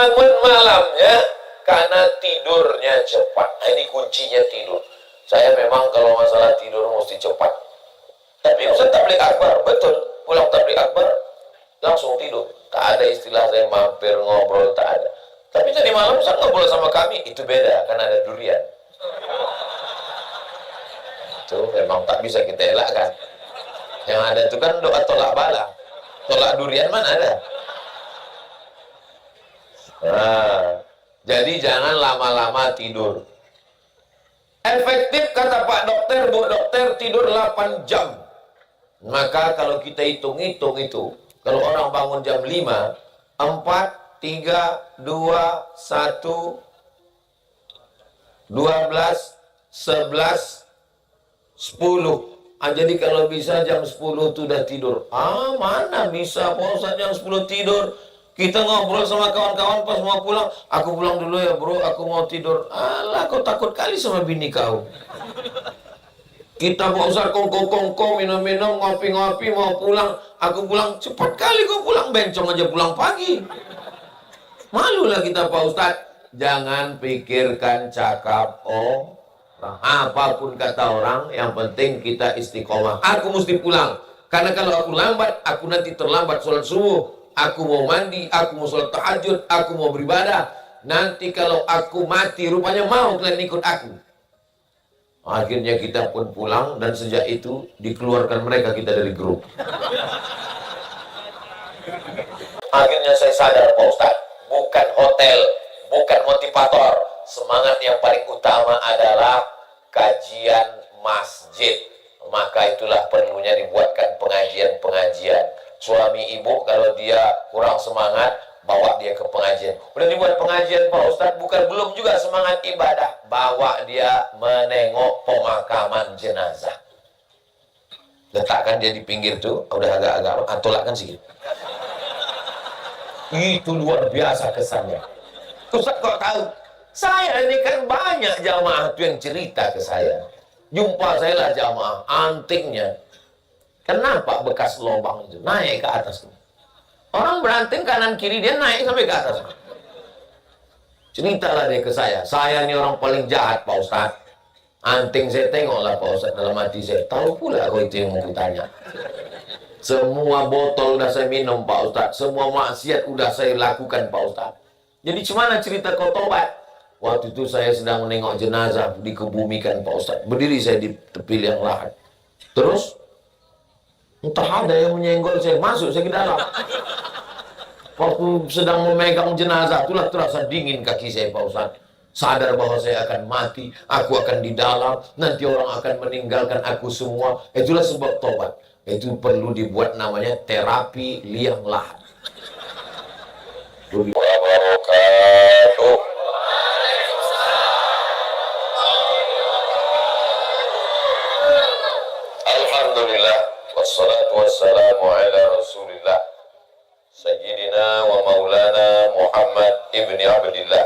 bangun malamnya karena tidurnya cepat. Nah, ini kuncinya tidur. Saya memang kalau masalah tidur mesti cepat. Tapi Ustaz tabligh akbar, betul. Pulang tabligh akbar langsung tidur. Tak ada istilah saya mampir ngobrol, tak ada. Tapi tadi malam Ustaz ngobrol sama kami, itu beda, kan ada durian. Itu memang tak bisa kita elakkan. Yang ada itu kan doa tolak bala. Tolak durian mana ada? Nah, jadi jangan lama-lama tidur. Efektif kata Pak Dokter, Bu Dokter, tidur 8 jam. Maka kalau kita hitung-hitung itu, kalau orang bangun jam 5, 4, 3, 2, 1, 12, 11, 10. Jadi kalau bisa jam 10 itu udah tidur. Mana bisa Pak Ustaz jam 10 tidur? Kita ngobrol sama kawan-kawan pas mau pulang. Aku pulang dulu ya bro, aku mau tidur. Alah, kau takut kali sama bini kau. Kita Pak Ustaz kongko-kongko, minum-minum, ngopi-ngopi, mau pulang. Aku pulang, cepat kali kau pulang. Bencong aja pulang pagi. Malulah kita Pak Ustaz. Jangan pikirkan cakap apapun kata orang, yang penting kita istiqomah. Aku mesti pulang. Karena kalau aku lambat, aku nanti terlambat sholat subuh. Aku mau mandi, aku mau sholat tahajud, aku mau beribadah. Nanti kalau aku mati, rupanya mau kalian ikut aku. Akhirnya kita pun pulang, dan sejak itu dikeluarkan mereka kita dari grup. Akhirnya saya sadar Pak Ustaz, bukan hotel, bukan motivator. Semangat yang paling utama adalah kajian masjid. Maka itulah perlunya dibuatkan pengajian-pengajian. Suami ibu kalau dia kurang semangat, bawa dia ke pengajian. Udah dibuat pengajian Pak Ustadz, belum juga semangat ibadah. Bawa dia menengok pemakaman jenazah. Letakkan dia di pinggir tuh, udah agak-agak, tolakkan sedikit. Itu luar biasa kesannya. Ustadz kok tahu? Saya ini kan banyak jamaah tuh yang cerita ke saya. Jumpa saya lah jamaah, antingnya. Kenapa bekas lubang itu naik ke atas? Orang beranting kanan kiri, dia naik sampai ke atas. Ceritalah dia ke saya. Saya ini orang paling jahat Pak Ustadz. Anting saya tengoklah Pak Ustadz, dalam hati saya. Tahu pula kau itu yang mau kutanya. Semua botol udah saya minum Pak Ustadz. Semua maksiat udah saya lakukan Pak Ustadz. Jadi gimana cerita kau tobat? Waktu itu saya sedang menengok jenazah dikebumikan Pak Ustadz. Berdiri saya di tepi liang lahat. Terus entah ada yang menyenggol saya, masuk saya ke dalam. Waktu sedang memegang jenazah, itulah terasa dingin kaki saya Pak Ustadz. Sadar bahwa saya akan mati, aku akan di dalam, nanti orang akan meninggalkan aku semua. Itulah sebab tobat. Itu perlu dibuat namanya terapi liang lahat. Alhamdulillah, wassalatu wassalamu ala rasulillah Sayyidina wa maulana Muhammad ibni Abdillah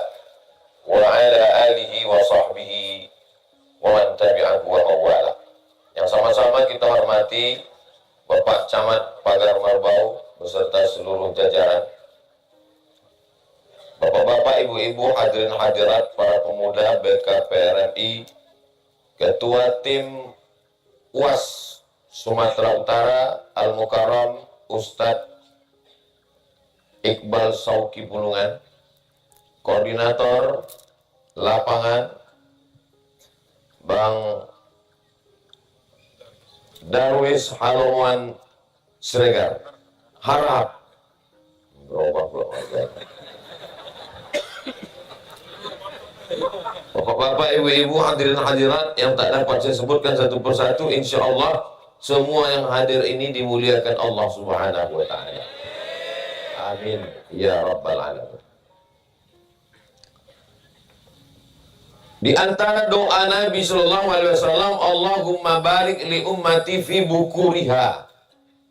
wa ala alihi wa sahbihi wa man tabi'ahu wa mawala. Yang sama-sama kita hormati Bapak Camat Pagar Marbau beserta seluruh jajaran, Bapak-bapak, ibu-ibu, hadirin hadirat, para pemuda BKPRMI, Ketua Tim UAS Sumatera Utara Al-Mukarram Ustadz Iqbal Sauki Bulungan, Koordinator Lapangan Bang Darwis Haloman Siregar, harap Bapak-bapak, ibu-ibu, hadirin hadirat yang tak dapat saya sebutkan satu persatu, insya Allah semua yang hadir ini dimuliakan Allah Subhanahu wa ta'ala. Amin ya rabbal alamin. Di antara doa Nabi sallallahu alaihi wasallam, Allahumma barik li ummati fi bukuriha.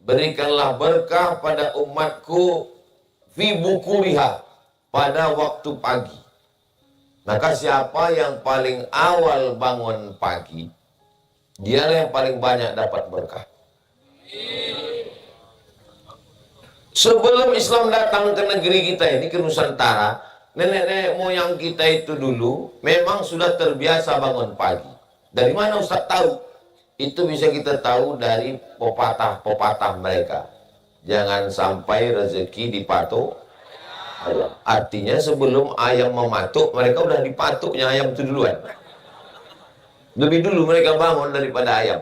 Berikanlah berkah pada umatku fi bukuriha, pada waktu pagi. Maka siapa yang paling awal bangun pagi, dialah yang paling banyak dapat berkah. Sebelum Islam datang ke negeri kita ini, ke Nusantara, nenek-nenek moyang kita itu dulu memang sudah terbiasa bangun pagi. Dari mana Ustaz tahu? Itu bisa kita tahu dari pepatah-pepatah mereka. Jangan sampai rezeki dipatuk ayam. Artinya sebelum ayam mematuk, mereka udah dipatuknya ayam itu duluan. Lebih dulu mereka bangun daripada ayam.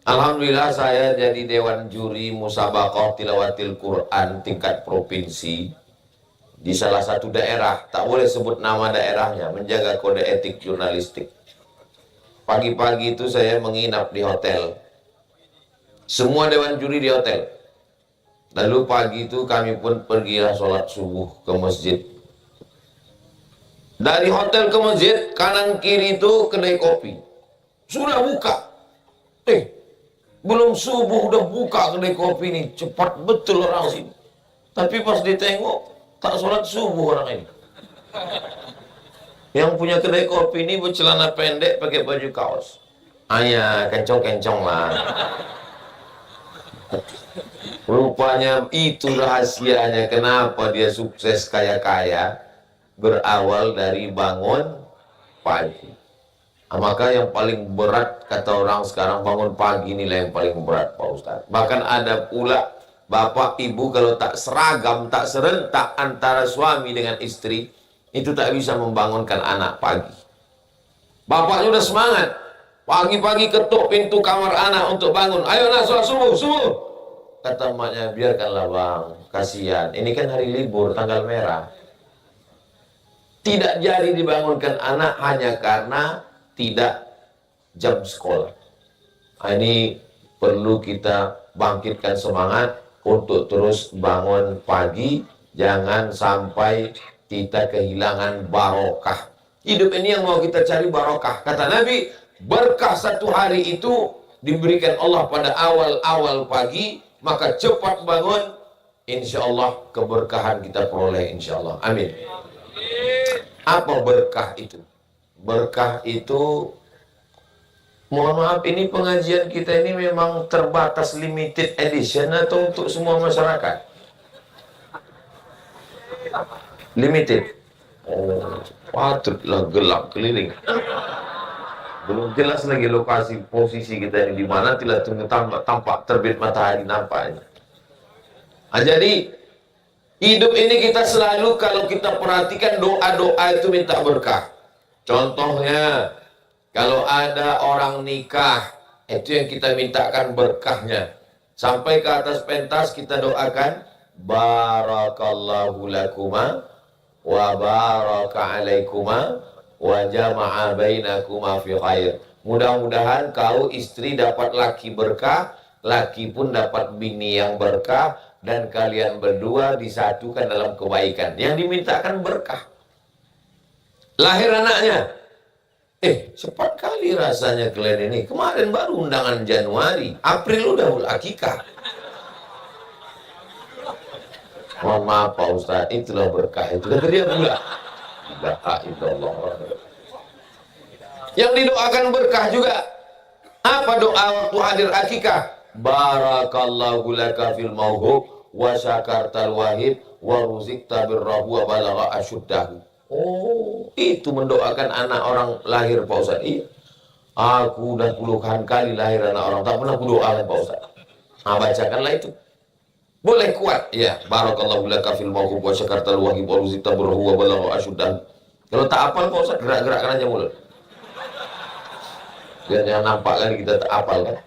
Alhamdulillah saya jadi Dewan Juri Musabaqah Tilawatil Quran tingkat provinsi di salah satu daerah, tak boleh sebut nama daerahnya, menjaga kode etik jurnalistik. Pagi-pagi itu saya menginap di hotel. Semua Dewan Juri di hotel. Lalu pagi itu kami pun pergilah sholat subuh ke masjid. Dari hotel ke masjid, kanan kiri itu kedai kopi. Sudah buka. Belum subuh udah buka kedai kopi ini. Cepat betul orang sini. Tapi pas ditengok, tak sholat subuh orang ini. Yang punya kedai kopi ini bercelana pendek pakai baju kaos. Ayah, kencong-kencong lah. Rupanya itu rahasianya kenapa dia sukses kaya-kaya. Berawal dari bangun pagi. Maka yang paling berat kata orang sekarang bangun pagi inilah yang paling berat Pak Ustaz. Bahkan ada pula bapak ibu kalau tak seragam, tak serentak antara suami dengan istri, itu tak bisa membangunkan anak pagi. Bapaknya udah semangat, pagi-pagi ketuk pintu kamar anak untuk bangun. Ayo nak sholat subuh, subuh. Kata emaknya, biarkanlah bang, kasihan. Ini kan hari libur, tanggal merah. Tidak jadi dibangunkan anak hanya karena tidak jam sekolah. Ini perlu kita bangkitkan semangat untuk terus bangun pagi, jangan sampai kita kehilangan barokah. Hidup ini yang mau kita cari barokah. Kata Nabi, berkah satu hari itu diberikan Allah pada awal-awal pagi, maka cepat bangun, insya Allah keberkahan kita peroleh, insya Allah. Amin. Apa berkah itu? Berkah itu, mohon maaf, ini pengajian kita ini memang terbatas limited edition atau untuk semua masyarakat? Limited. Oh, patutlah gelap keliling. Belum jelas lagi lokasi posisi kita ini di mana, tidak tunggu tampak terbit matahari nampaknya. Jadi hidup ini kita selalu kalau kita perhatikan doa-doa itu minta berkah. Contohnya kalau ada orang nikah, itu yang kita mintakan berkahnya. Sampai ke atas pentas kita doakan, barakallahu lakuma wa baraka alaikuma wa jama'a bainakuma fi khair. Mudah-mudahan kau istri dapat laki berkah, laki pun dapat bini yang berkah, dan kalian berdua disatukan dalam kebaikan. Yang dimintakan berkah. Lahir anaknya, cepat kali rasanya kalian ini. Kemarin baru undangan Januari, April udah akikah. Mohon maaf Pak Ustaz, itulah berkah itu. Kata dia pula. Yang didoakan berkah juga. Apa doa waktu hadir akikah? Barakallahu laka fil mauhub wa syakartal wahib wa ruzikta birrahu wa balagha asyuddahu. Oh, itu mendoakan anak orang lahir Pak Ustaz. Iya. Aku udah puluhan kali lahir anak orang, tak pernah aku doakan Pak Ustaz. Bacakanlah itu. Boleh kuat, ya. Barakallahu laka fil mauhub wa syakartal wahib wa ruzikta birrahu wa balagha asyuddahu. Kalau tak hafal Pak Ustaz, gerak-gerakkan aja mulut. Biar jangan nampak kan kita tak hafal kan.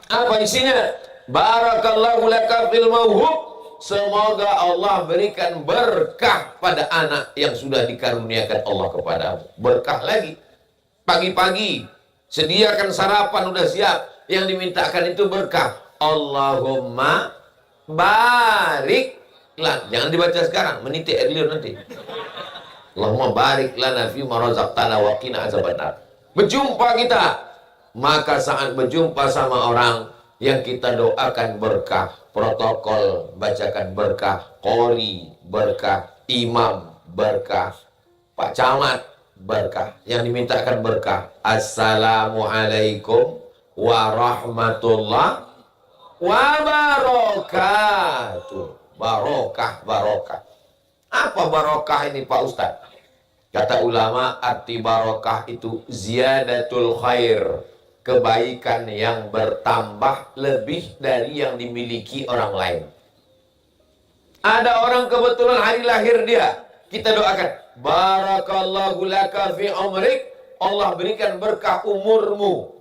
Apa isinya? Barakallahu laka fil mauhub. Semoga Allah berikan berkah pada anak yang sudah dikaruniakan Allah kepadamu. Berkah lagi. Pagi-pagi sediakan sarapan udah siap. Yang dimintakan itu berkah. Allahumma barik lan. Jangan dibaca sekarang, menitik air liur nanti. Allahumma barik lana fi ma razaqtana wa qina azabannar. Berjumpa kita, maka saat berjumpa sama orang yang kita doakan berkah, protokol bacakan berkah, qori berkah, imam berkah, Pak Camat berkah, yang dimintakan berkah. Assalamualaikum warahmatullahi wabarakatuh. Barokah, barokah. Apa barokah ini Pak Ustadz? Kata ulama, arti barokah itu ziyadatul khair, kebaikan yang bertambah lebih dari yang dimiliki orang lain. Ada orang kebetulan hari lahir dia, kita doakan, barakallahu laka fi umrik, Allah berikan berkah umurmu.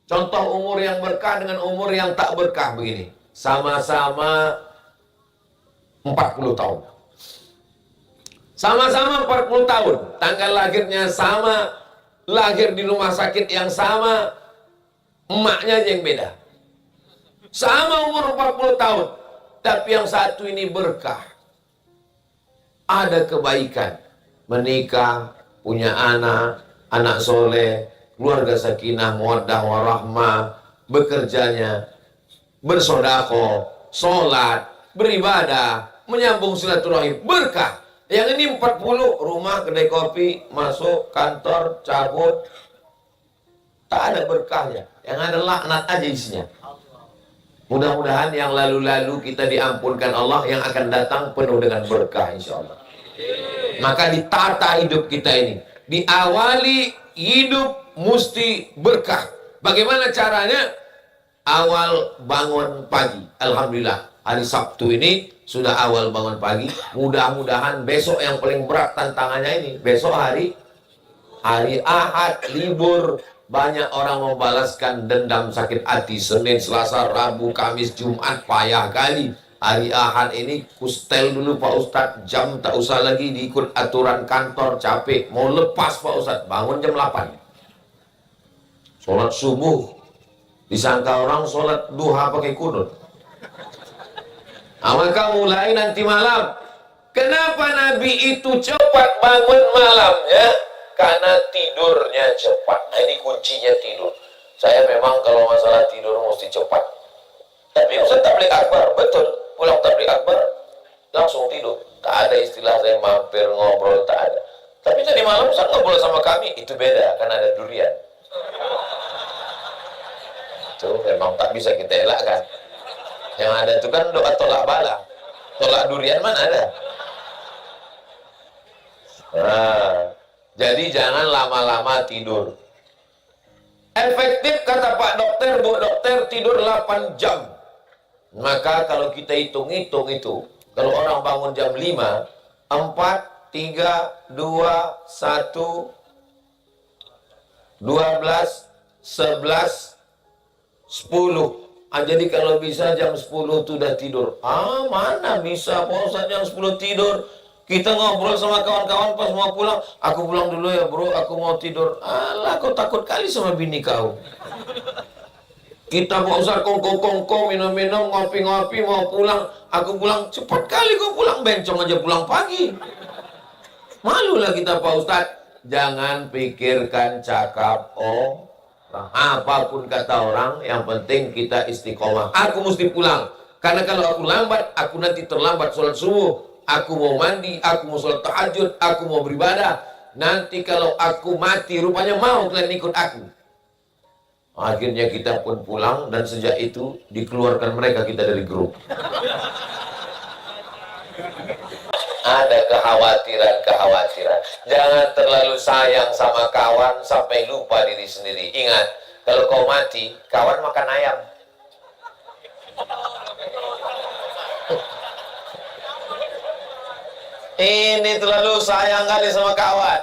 Contoh umur yang berkah dengan umur yang tak berkah begini. Sama-sama 40 tahun. Sama-sama 40 tahun. Tanggal lahirnya sama, lahir di rumah sakit yang sama, emaknya aja yang beda. Sama umur 40 tahun. Tapi yang satu ini berkah. Ada kebaikan. Menikah, punya anak, anak soleh, keluarga sakinah, mawaddah, warahmah, bekerjanya, bersedekah, sholat, beribadah, menyambung silaturahim, berkah. Yang ini 40, rumah, kedai kopi, masuk, kantor, cabut. Tak ada berkahnya. Yang ada laknat aja isinya. Mudah-mudahan yang lalu-lalu kita diampunkan Allah, yang akan datang penuh dengan berkah insya Allah. Maka ditata hidup kita ini. Diawali hidup mesti berkah. Bagaimana caranya? Awal bangun pagi. Alhamdulillah, hari Sabtu ini sudah awal bangun pagi. Mudah-mudahan besok yang paling berat tantangannya ini. Besok hari Ahad, libur. Banyak orang membalaskan dendam sakit hati. Senin, Selasa, Rabu, Kamis, Jumat, payah kali. Hari Ahad ini kustel dulu Pak Ustadz. Jam tak usah lagi diikut aturan kantor, capek. Mau lepas Pak Ustadz, bangun jam 8. Sholat subuh. Disangka orang sholat duha pakai kunut. Maka mulai nanti malam. Kenapa Nabi itu cepat bangun malamnya? Karena tidurnya cepat. Nah ini kuncinya tidur. Saya memang kalau masalah tidur mesti cepat. Tapi Ustaz tabligh akbar, betul. Pulang tabligh akbar, langsung tidur. Tak ada istilah saya mampir ngobrol, tak ada. Tapi tadi malam Ustaz ngobrol sama kami, itu beda, karena ada durian. Itu memang tak bisa kita elakkan. Yang ada itu kan doa tolak bala. Tolak durian mana ada? Nah, jadi jangan lama-lama tidur. Efektif kata Pak Dokter, Bu Dokter, tidur 8 jam. Maka kalau kita hitung-hitung itu, kalau orang bangun jam 5, 4, 3, 2, 1, 12, 11, 10. Jadi kalau bisa jam 10 itu udah tidur. Mana bisa Pak Ustaz jam 10 tidur? Kita ngobrol sama kawan-kawan pas mau pulang. Aku pulang dulu ya bro, aku mau tidur. Alah, kau takut kali sama bini kau. Kita Pak Ustaz kongko-kongko, minum-minum, ngopi-ngopi, mau pulang. Aku pulang, cepat kali kau pulang. Bencong aja pulang pagi. Malulah kita Pak Ustaz. Jangan pikirkan cakap apapun kata orang, yang penting kita istiqomah. Aku mesti pulang. Karena kalau aku lambat, aku nanti terlambat sholat subuh. Aku mau mandi, aku mau sholat tahajud, aku mau beribadah. Nanti kalau aku mati, rupanya mau kalian ikut aku. Akhirnya kita pun pulang, dan sejak itu dikeluarkan mereka kita dari grup. Ada kekhawatiran. Jangan terlalu sayang sama kawan sampai lupa diri sendiri. Ingat, kalau kau mati, kawan makan ayam. Ini terlalu sayang kali sama kawan.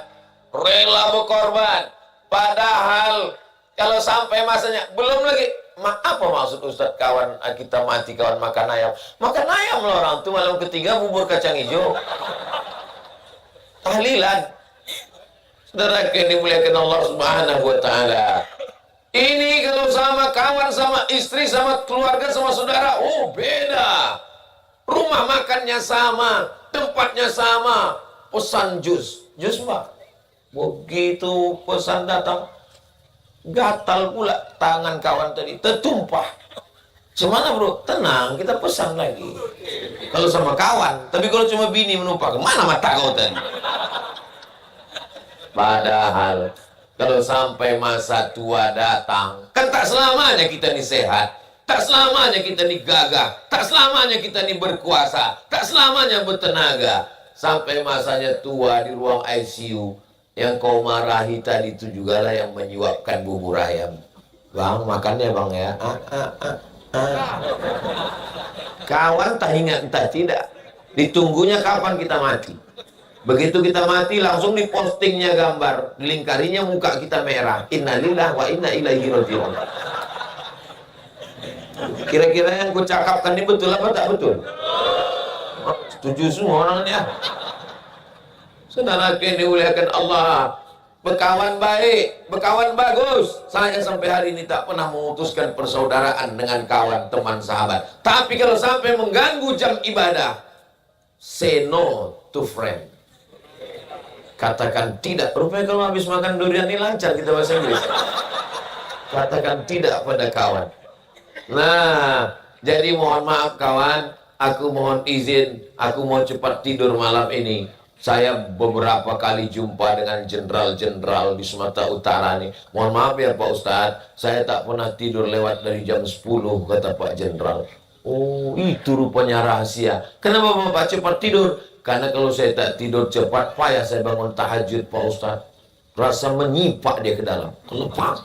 Rela berkorban. Padahal kalau sampai masanya, belum lagi. Apa maksud Ustadz kawan kita mati, kawan makan ayam? Makan ayam loh orang tuh malam ketiga bubur kacang hijau. Tahlilan. Saudara yang dimuliakan Allah Subhanahu wa taala. Ini kalau sama kawan, sama istri, sama keluarga, sama saudara, beda. Rumah makannya sama, tempatnya sama. Pesan jus Mbak. Begitu pesan datang, gatal pula tangan kawan tadi, tertumpah. Semana bro? Tenang, kita pesan lagi. Kalau sama kawan, tapi kalau cuma bini menumpah, kemana mata kau tadi? Padahal kalau sampai masa tua datang, kan tak selamanya kita ini sehat, tak selamanya kita ini gagah, tak selamanya kita ini berkuasa, tak selamanya bertenaga. sampai masanya tua di ruang ICU. Yang kau marahi tadi itu juga lah yang menyuapkan bubur ayam. Bang, makannya bang ya. Kawan tak ingat entah tidak. Ditunggunya kapan kita mati. Begitu kita mati langsung dipostingnya gambar, dilingkarinya muka kita merah. Innalillahi wa inna ilaihi raji'un. Kira-kira yang ku cakapkan ini betul apa tak betul? Oh, setuju semua orangnya. Saudara yang dimuliakan Allah, berkawan baik, berkawan bagus. Saya sampai hari ini tak pernah memutuskan persaudaraan dengan kawan, teman, sahabat. Tapi kalau sampai mengganggu jam ibadah, say no to friend. Katakan tidak. Rupanya kalau habis makan durian ini lancar kita bahasa Inggris. Katakan tidak pada kawan. Nah, jadi mohon maaf kawan, aku mohon izin, aku mau cepat tidur malam ini. Saya beberapa kali jumpa dengan jenderal-jenderal di Sumatera Utara nih. Mohon maaf ya Pak Ustadz, saya tak pernah tidur lewat dari jam 10, kata Pak Jenderal. Oh, itu rupanya rahasia. Kenapa Bapak cepat tidur? Karena kalau saya tak tidur cepat, payah saya bangun tahajud Pak Ustadz. Rasa menyipak dia ke dalam. Lepas.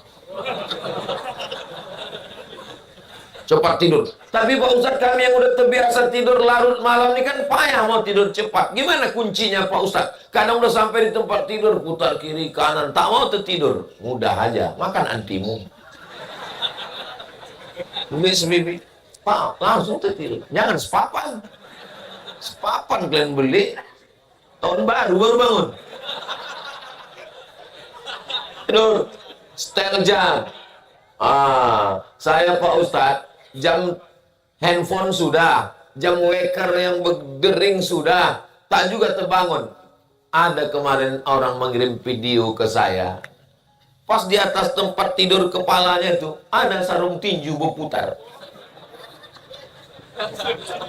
Cepat tidur. Tapi Pak Ustadz, kami yang udah terbiasa tidur larut malam ini kan payah mau tidur cepat. Gimana kuncinya Pak Ustadz? Kadang udah sampai di tempat tidur, putar kiri kanan, tak mau tertidur. Mudah aja, makan antimu. Bibi, Pak, langsung tertidur. Jangan sepapan. Sepapan kalian beli. Tahun baru bangun. Tidur. Setel jam. Saya Pak Ustadz, jam handphone sudah, jam waker yang berdering sudah, tak juga terbangun. Ada kemarin orang mengirim video ke saya, pas di atas tempat tidur kepalanya itu ada sarung tinju berputar.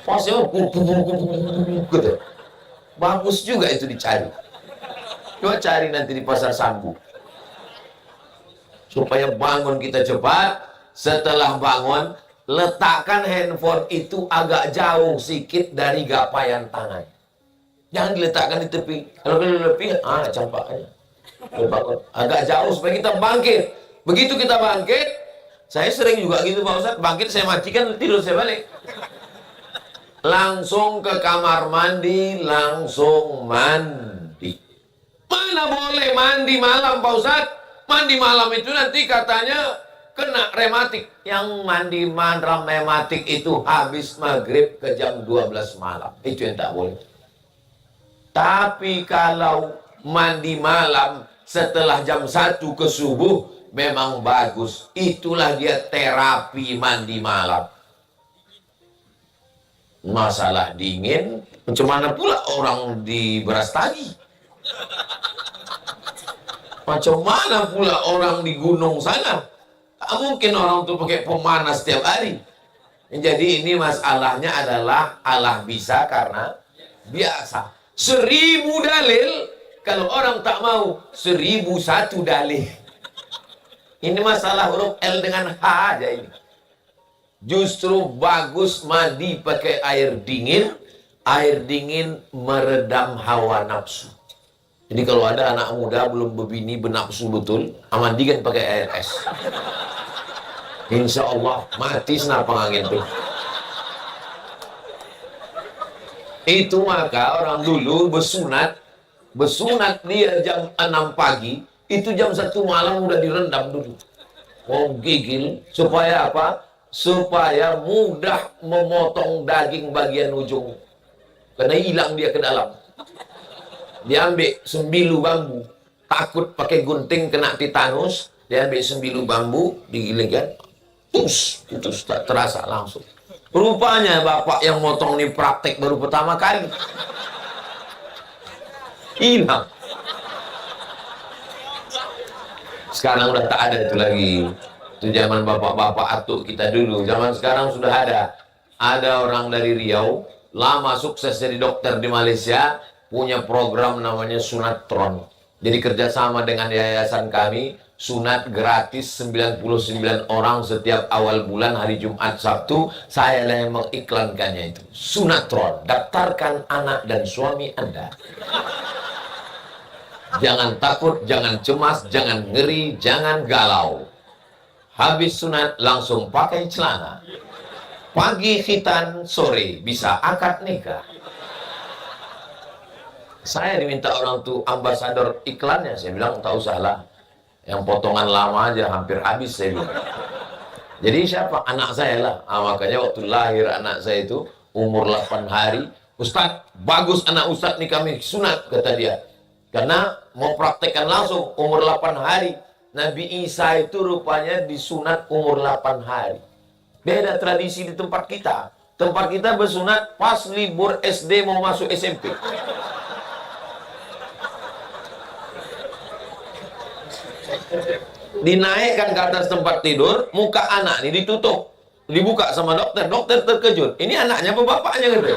Pasnya gitu. Bagus juga itu dicari. Coba cari nanti di pasar Sambu. Supaya bangun kita cepat. Setelah bangun, letakkan handphone itu agak jauh sedikit dari gapaian tangan. Jangan diletakkan di tepi. Kalau di tepi, campak aja. Agak jauh supaya kita bangkit. Begitu kita bangkit, saya sering juga gitu Pak Ustadz, bangkit saya matikan, tidur saya balik. Langsung ke kamar mandi, langsung mandi. Mana boleh mandi malam Pak Ustadz? Mandi malam itu nanti katanya kena rematik. Yang mandi malam rematik itu habis maghrib ke jam 12 malam. Itu yang tak boleh. Tapi kalau mandi malam setelah jam 1 ke subuh memang bagus. Itulah dia terapi mandi malam. Masalah dingin, macam mana pula orang di Brastagi? Macam mana pula orang di gunung sana? Tak mungkin orang itu pakai pemanas setiap hari. Jadi ini masalahnya adalah Allah bisa karena biasa. 1000 dalil, kalau orang tak mau 1001 dalil. Ini masalah huruf L dengan H aja ini. Justru bagus mandi pakai air dingin. Air dingin meredam hawa nafsu. Jadi kalau ada anak muda belum berbini bernafsu betul, mandikan pakai air es. Insya Allah mati senapang angin tuh. Itu maka orang dulu bersunat dia jam 6 pagi, itu jam 1 malam udah direndam dulu. Oh gigil, supaya apa? Supaya mudah memotong daging bagian ujung. Karena hilang dia ke dalam. Dia ambil sembilu bambu, takut pakai gunting kena titanus. Dia ambil sembilu bambu, digilingkan, putus, tak terasa langsung. Rupanya bapak yang motong ini praktek baru pertama kali. Hilang. Sekarang udah tak ada itu lagi. Itu zaman bapak-bapak atuk kita dulu. Zaman sekarang sudah ada. Ada orang dari Riau, lama sukses jadi dokter di Malaysia, punya program namanya Sunatron. Jadi kerjasama dengan yayasan kami, sunat gratis 99 orang setiap awal bulan hari Jumat Sabtu. Saya yang mengiklankannya itu. Sunatron, daftarkan anak dan suami Anda. Jangan takut, jangan cemas, jangan ngeri, jangan galau. Habis sunat langsung pakai celana. Pagi khitan, sore bisa akad nikah. Saya diminta orang tuh ambasador iklannya. Saya bilang tak usah lah, yang potongan lama aja hampir habis, saya bilang. Jadi siapa? Anak saya lah. Makanya waktu lahir anak saya itu umur 8 hari, Ustadz, bagus anak Ustadz nih kami sunat, kata dia. Karena mau praktekkan langsung umur 8 hari. Nabi Isa itu rupanya disunat umur 8 hari. Beda tradisi di tempat kita. Tempat kita bersunat pas libur SD mau masuk SMP. Dinaikkan ke atas tempat tidur, muka anak ini ditutup, dibuka sama dokter. Dokter terkejut, ini anaknya apa bapaknya gitu.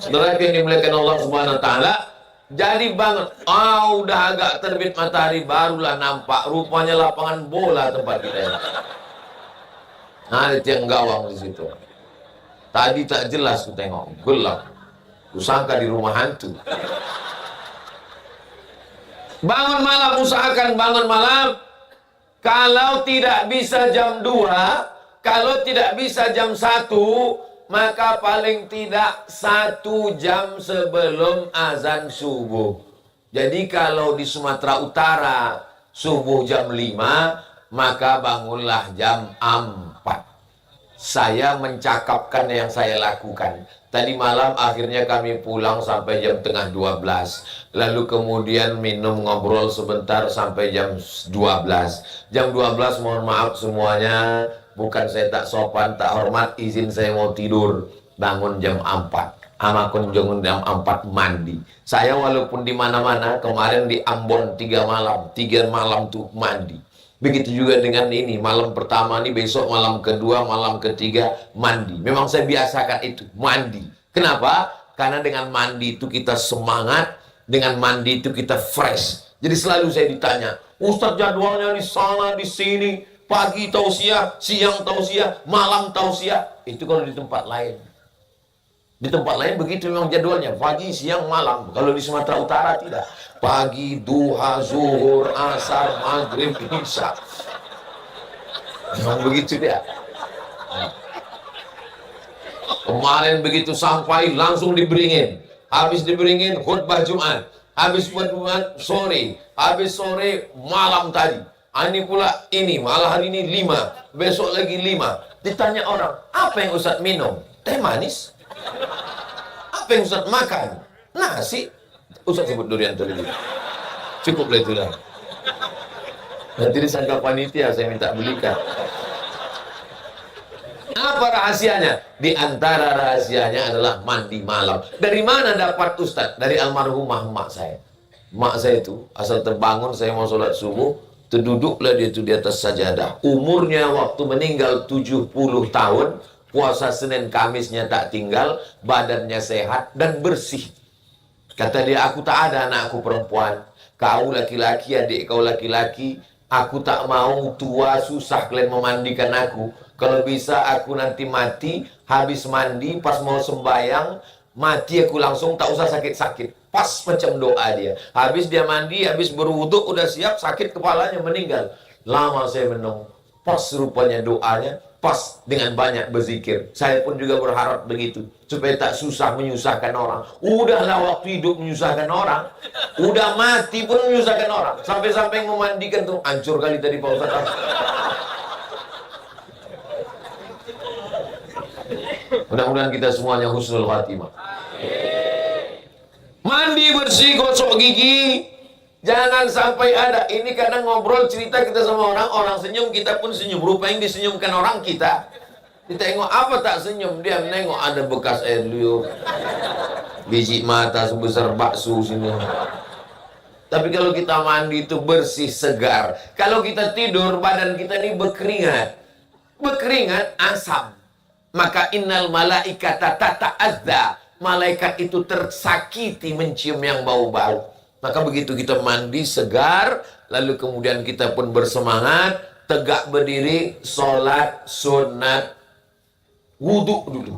Saudara yang dimuliakan Allah Subhanahu Wa Taala, jadi bangun, udah agak terbit matahari barulah nampak rupanya lapangan bola tempat kita ini. Nah, ada tiang gawang di situ. Tadi tak jelas ku tengok, gelap. Kusangka di rumah hantu. Bangun malam, usahakan bangun malam. Kalau tidak bisa jam 2, kalau tidak bisa jam 1, maka paling tidak 1 jam sebelum azan subuh. Jadi kalau di Sumatera Utara subuh jam 5, maka bangunlah jam 4. Saya mencakapkan yang saya lakukan. Tadi malam akhirnya kami pulang sampai jam tengah 12. Lalu kemudian minum ngobrol sebentar sampai jam 12. Jam 12 mohon maaf semuanya, bukan saya tak sopan, tak hormat, izin saya mau tidur. Bangun jam 4. Amakun jangan jam 4 mandi. Saya walaupun di mana-mana, kemarin di Ambon 3 malam tuh mandi. Begitu juga dengan ini, malam pertama nih, besok malam kedua, malam ketiga, mandi. Memang saya biasakan itu, mandi. Kenapa? Karena dengan mandi itu kita semangat, dengan mandi itu kita fresh. Jadi selalu saya ditanya, Ustadz jadwalnya di sana, di sini, pagi tausiah, siang tausiah, malam tausiah. Itu kalau di tempat lain. Di tempat lain begitu memang jadwalnya, pagi, siang, malam. Kalau di Sumatera Utara tidak. Pagi, duha, zuhur, asar, maghrib, isya. Memang begitu dia. Kemarin begitu sampai langsung diberingin. Habis diberingin khutbah Jumat. Habis Jumat sore. Habis sore malam tadi. Ini pula ini, malah hari ini 5. Besok lagi 5. Ditanya orang, apa yang Ustadz minum? Teh manis. Apa yang Ustadz makan? Nasi. Ustadz sebut durian terlebih. Cukuplah itulah. Nanti disangka panitia saya minta belikan. Apa rahasianya? Di antara rahasianya adalah mandi malam. Dari mana dapat Ustadz? Dari almarhumah emak saya. Emak saya itu asal terbangun saya mau sholat subuh, terduduklah dia itu di atas sajadah. Umurnya waktu meninggal 70 tahun. Puasa Senin Kamisnya tak tinggal, badannya sehat dan bersih. Kata dia, aku tak ada anakku perempuan. Kau laki-laki, adik kau laki-laki. Aku tak mau tua susah kalian memandikan aku. Kalau bisa aku nanti mati, habis mandi, pas mau sembayang, mati aku langsung, tak usah sakit-sakit. Pas macam doa dia. Habis dia mandi, habis berwuduk, udah siap, sakit kepalanya, meninggal. Lama saya menunggu. Pas rupanya doanya, pas dengan banyak berzikir. Saya pun juga berharap begitu, supaya tak susah menyusahkan orang. Udahlah waktu hidup menyusahkan orang, udah mati pun menyusahkan orang. Sampai-sampai memandikan tuh, hancur kali tadi Pak Ustadz. Mudah-mudahan kita semuanya husnul khatimah. Mandi bersih, gosok gigi. Jangan sampai ada, ini kadang ngobrol cerita kita sama orang, orang senyum, kita pun senyum. Rupa yang disenyumkan orang kita. Kita tengok apa tak senyum, dia menengok ada bekas air liur, biji mata sebesar bakso sini. Tapi kalau kita mandi itu bersih, segar. Kalau kita tidur, badan kita ini berkeringat. Berkeringat, asam. Maka innal malaikata tata'adza. Malaikat itu tersakiti mencium yang bau-bau. Maka begitu kita mandi segar, lalu kemudian kita pun bersemangat, tegak berdiri, sholat sunat wudu dulu.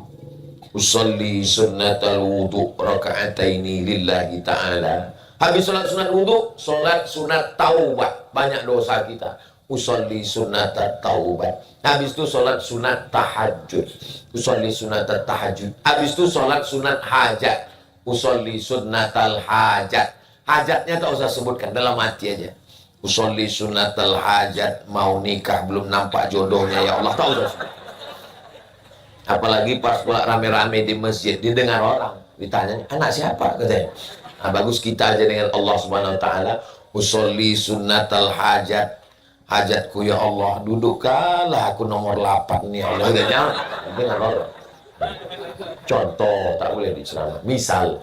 Usolli sunnatal wudu raka'ataini lillahi ta'ala. Habis sholat sunat wudu, sholat sunat taubat. Banyak dosa kita. Usolli sunnatat taubat. Habis itu sholat sunat tahajud. Usolli sunnatat tahajud. Habis itu sholat sunat hajat. Usolli sunnatal hajat. Hajatnya tak usah sebutkan, dalam hati aja. Usolli sunnatal hajat. Mau nikah belum nampak jodohnya, ya Allah, tak usah sebut. Apalagi pas rame-rame di masjid, didengar orang, ditanya, anak siapa? Katanya. Nah, bagus kita aja dengan Allah Subhanahu Wa Taala. Usolli sunnatal hajat. Hajatku ya Allah, dudukkanlah aku nomor 8 nih Allah. Jangan dengar orang. Contoh, tak boleh diceramah. Misal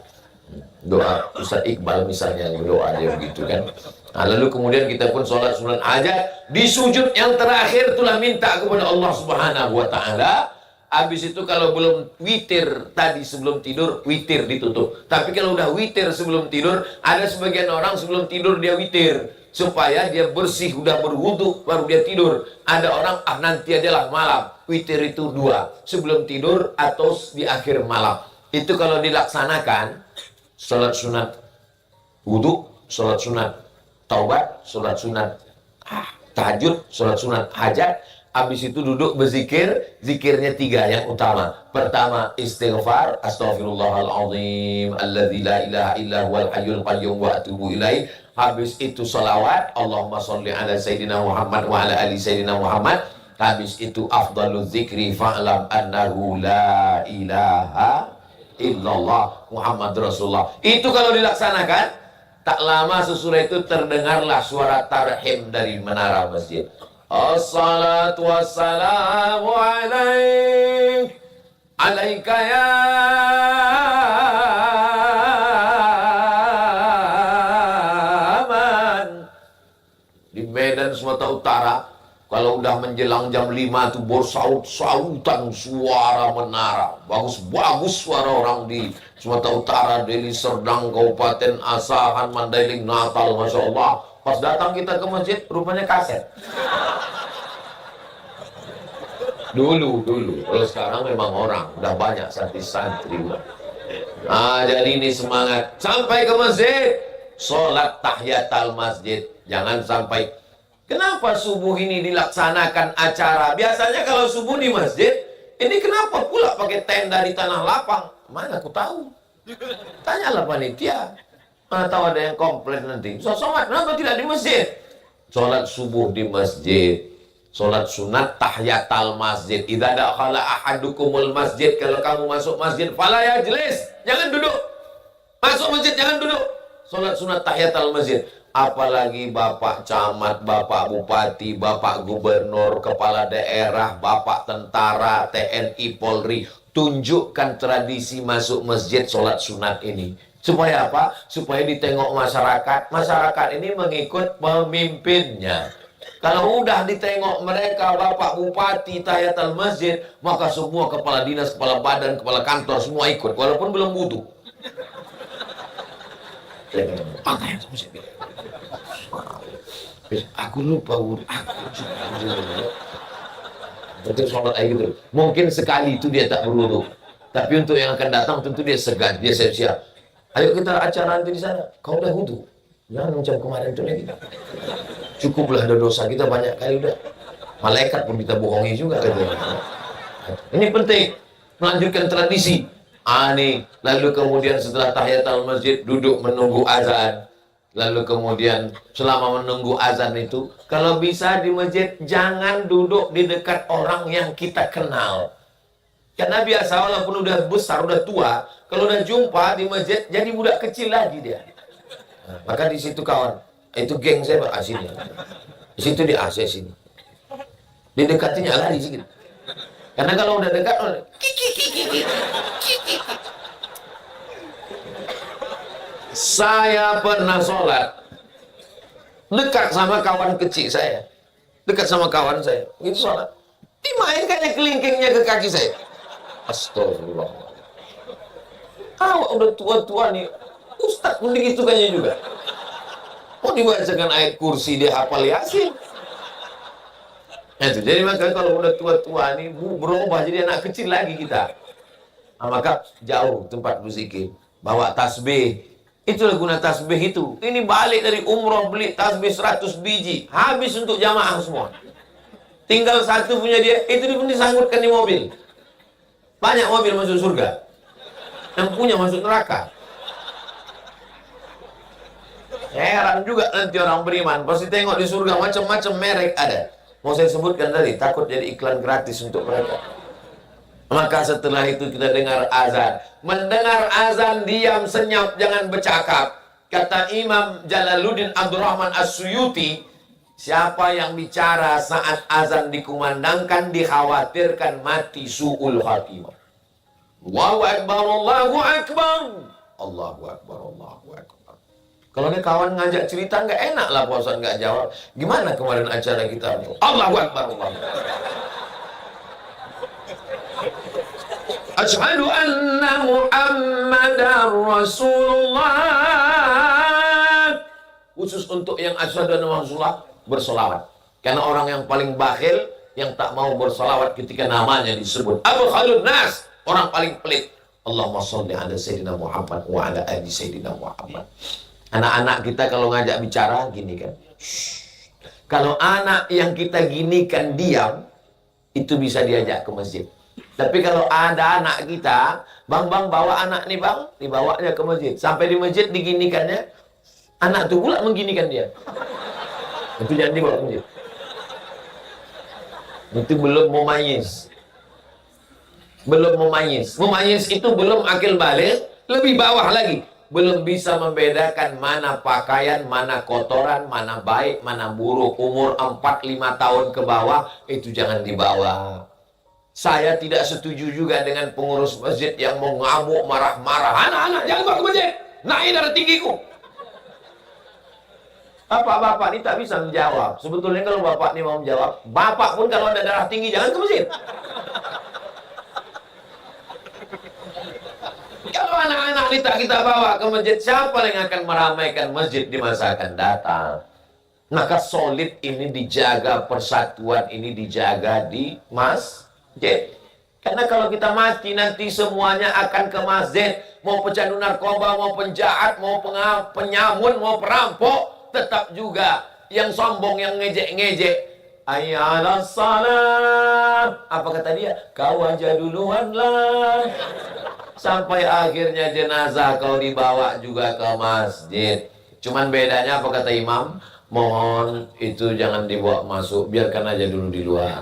doa Ustaz Iqbal misalnya, doa dia begitu kan. Nah, lalu kemudian kita pun sholat sunat hajat. Di sujud yang terakhir itulah minta kepada Allah Subhanahu Wa Taala. Habis itu kalau belum witir tadi sebelum tidur, witir ditutup. Tapi kalau udah witir sebelum tidur, ada sebagian orang sebelum tidur dia witir. Supaya dia bersih, udah berwudu, baru dia tidur. Ada orang, nanti adalah malam. Witir itu 2. Sebelum tidur atau di akhir malam. Itu kalau dilaksanakan, sholat sunat wudu, sholat sunat taubat, sholat sunat tahajud, sholat sunat hajat. Habis itu duduk berzikir, zikirnya 3 yang utama. Pertama, istighfar, astaghfirullahaladzim, alladzi la ilaha illa huwal hayyul qayyum wa atubu ilaih. Habis itu salawat, Allahumma sholli ala Sayyidina Muhammad wa ala ali Sayyidina Muhammad. Habis itu afdalu zikri fa'lam annahu la ilaha illallah Muhammad Rasulullah. Itu kalau dilaksanakan, tak lama sesudah itu terdengarlah suara tarhim dari menara masjid. Assalatu wassalamu alaik, alaika ya man. Di Medan Sumatera Utara, kalau udah menjelang jam 5 itu bersaut-sautan suara menara. Bagus-bagus suara orang di Sumatera Utara, Deli Serdang, Kabupaten Asahan, Mandailing, Natal, Masya Allah. Pas datang kita ke masjid, rupanya kaset. Dulu. Kalau sekarang memang orang, udah banyak santri-santri. Nah, jadi ini semangat. Sampai ke masjid, sholat tahiyatul masjid. Jangan sampai. Kenapa subuh ini dilaksanakan acara? Biasanya kalau subuh di masjid, ini kenapa pula pakai tenda di tanah lapang? Mana aku tahu. Tanyalah panitia. Mana tahu ada yang komplain nanti. Sholat kenapa tidak di masjid? Sholat subuh di masjid. Sholat sunat tahiyatul masjid. Idza dakhala ahadukumul masjid, kalau kamu masuk masjid, fala yajlis, jangan duduk. Masuk masjid jangan duduk. Sholat sunat tahiyatul masjid. Apalagi bapak camat, bapak bupati, bapak gubernur, kepala daerah, bapak tentara, TNI, Polri, tunjukkan tradisi masuk masjid sholat sunat ini. Supaya apa? Supaya ditengok masyarakat. Masyarakat ini mengikut pemimpinnya. Kalau udah ditengok mereka, bapak bupati, tahiyatul masjid, maka semua kepala dinas, kepala badan, kepala kantor, semua ikut. Walaupun belum wudu. Aku lupa wudu. Betul sholat kayak gitu. Mungkin sekali itu dia tak berwudu. Tapi untuk yang akan datang tentu dia segan, dia siap-siap. Ayo kita acara nanti di sana. Kau udah wudu? Jangan macam kemarin itu lagi. Cukuplah ada dosa kita banyak kali udah. Malaikat pun kita bohongi juga. Ini penting. Melanjutkan tradisi. Nih. Lalu kemudian setelah tahiyatul masjid duduk menunggu azan. Lalu kemudian selama menunggu azan itu, kalau bisa di masjid jangan duduk di dekat orang yang kita kenal. Karena biasa walaupun udah besar, udah tua, kalau udah jumpa di masjid jadi budak kecil lagi dia. Nah, maka di situ kawan, itu geng saya sini. Di situ di AC sini. Didekatinya lari sedikit. Karena kalau udah dekat, saya pernah sholat dekat sama kawan kecil saya, dekat sama kawan saya, gitu sholat, dimainkannya kelingkingnya ke kaki saya. Astagfirullah. Awak udah tua-tua nih, Ustaz pun digitukannya juga. Mau dibacakan ayat kursi dia hafal Yasin. Nah, itu. Jadi maka kalau udah tua-tua nih berubah jadi anak kecil lagi kita. Nah, maka jauh tempat berzikir, bawa tasbih. Itulah guna tasbih itu. Ini balik dari umroh beli tasbih 100 biji, habis untuk jamaah semua. Tinggal satu punya dia, itu pun disangkutkan di mobil. Banyak mobil masuk surga, yang punya masuk neraka. Heran juga nanti orang beriman, pasti tengok di surga macam-macam merek ada. Mau saya sebutkan tadi, takut jadi iklan gratis untuk mereka. Maka setelah itu kita dengar azan. Mendengar azan, diam, senyap, jangan bercakap. Kata Imam Jalaluddin Abdurrahman As-Suyuti, siapa yang bicara saat azan dikumandangkan, dikhawatirkan mati su'ul khatimah. Allahu Akbar, Allahu Akbar. Allahu Akbar, Allahu Akbar. Kalau ada kawan ngajak cerita, nggak enak lah Pak Ustaz nggak jawab. Gimana kemarin acara kita? Allahu Akbar, Allahu Akbar. Asyhadu anna Muhammadar Rasulullah. Khusus untuk yang asyhadu anna Rasulullah bersolawat. Karena orang yang paling bakhil, yang tak mau bersolawat ketika namanya disebut. Abkhalun nas, orang paling pelit. Allahumma sholli ala Sayyidina Muhammad wa ala ali Sayyidina Muhammad. Anak-anak kita kalau ngajak bicara gini kan. Kalau anak yang kita ginikan diam, itu bisa diajak ke masjid. Tapi kalau ada anak kita, bang bawa anak nih bang, dibawanya ke masjid. Sampai di masjid diginikannya, anak itu pula mengginikan dia. Itu jangan dibawa ke masjid. Itu belum mumayyiz. Belum mumayyiz. Mumayyiz itu belum akil balik, lebih bawah lagi. Belum bisa membedakan mana pakaian, mana kotoran, mana baik, mana buruk. Umur 4-5 tahun ke bawah, itu jangan dibawa. Saya tidak setuju juga dengan pengurus masjid yang mau ngamuk, marah-marah. Anak-anak, jangan bawa ke masjid. Naik darah tinggiku. Bapak-bapak ini tak bisa menjawab. Sebetulnya kalau bapak ini mau menjawab, bapak pun kalau ada darah tinggi, jangan ke masjid. Kalau anak-anak kita bawa ke masjid, siapa yang akan meramaikan masjid di masa akan datang? Maka solid ini dijaga, persatuan ini dijaga di masjid. Karena kalau kita mati nanti semuanya akan ke masjid. Mau pecandu narkoba, mau penjahat, mau penyamun, mau perampok, tetap juga yang sombong, yang ngejek-ngejek. Ayyalah salam. Apa kata dia? Kau aja duluan lah. Sampai akhirnya jenazah kau dibawa juga ke masjid. Cuman bedanya apa kata imam? Mohon itu jangan dibawa masuk, biarkan aja dulu di luar.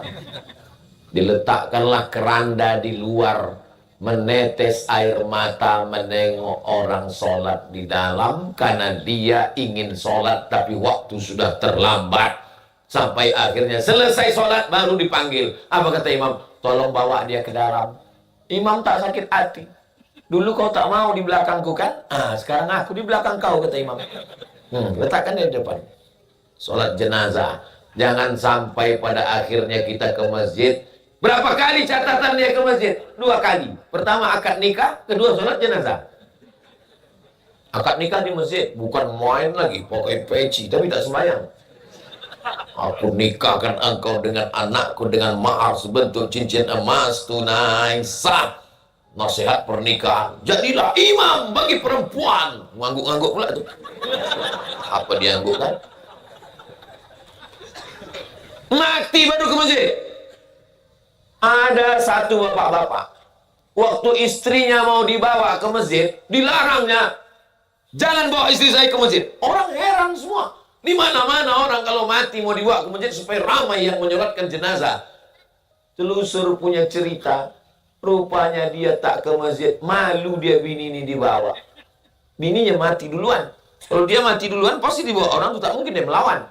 Diletakkanlah keranda di luar, menetes air mata menengok orang sholat di dalam, karena dia ingin sholat tapi waktu sudah terlambat. Sampai akhirnya selesai sholat baru dipanggil. Apa kata imam? Tolong bawa dia ke dalam. Imam tak sakit hati. Dulu kau tak mau di belakangku kan? Sekarang aku di belakang kau, kata imam. Letakkan dia di depan. Sholat jenazah. Jangan sampai pada akhirnya kita ke masjid. Berapa kali catatan dia ke masjid? 2 kali. Pertama akad nikah, kedua sholat jenazah. Akad nikah di masjid, bukan main lagi, pakai peci, tapi tak sembahyang. Aku nikahkan engkau dengan anakku dengan mahar sebentuk cincin emas tunai sah. Nasihat pernikahan, jadilah imam bagi perempuan. Ngangguk-ngangguk pula tuh. Apa dia ngangguk kan? Mati baru ke masjid. Ada satu bapak-bapak, waktu istrinya mau dibawa ke masjid, dilarangnya. Jangan bawa istri saya ke masjid. Orang heran semua. Di mana-mana orang kalau mati mau dibawa ke masjid supaya ramai yang menyolatkan jenazah. Telusur punya cerita. Rupanya dia tak ke masjid, malu dia bini ini dibawa. Bininya mati duluan. Kalau dia mati duluan, pasti dibawa orang itu tak mungkin dia melawan.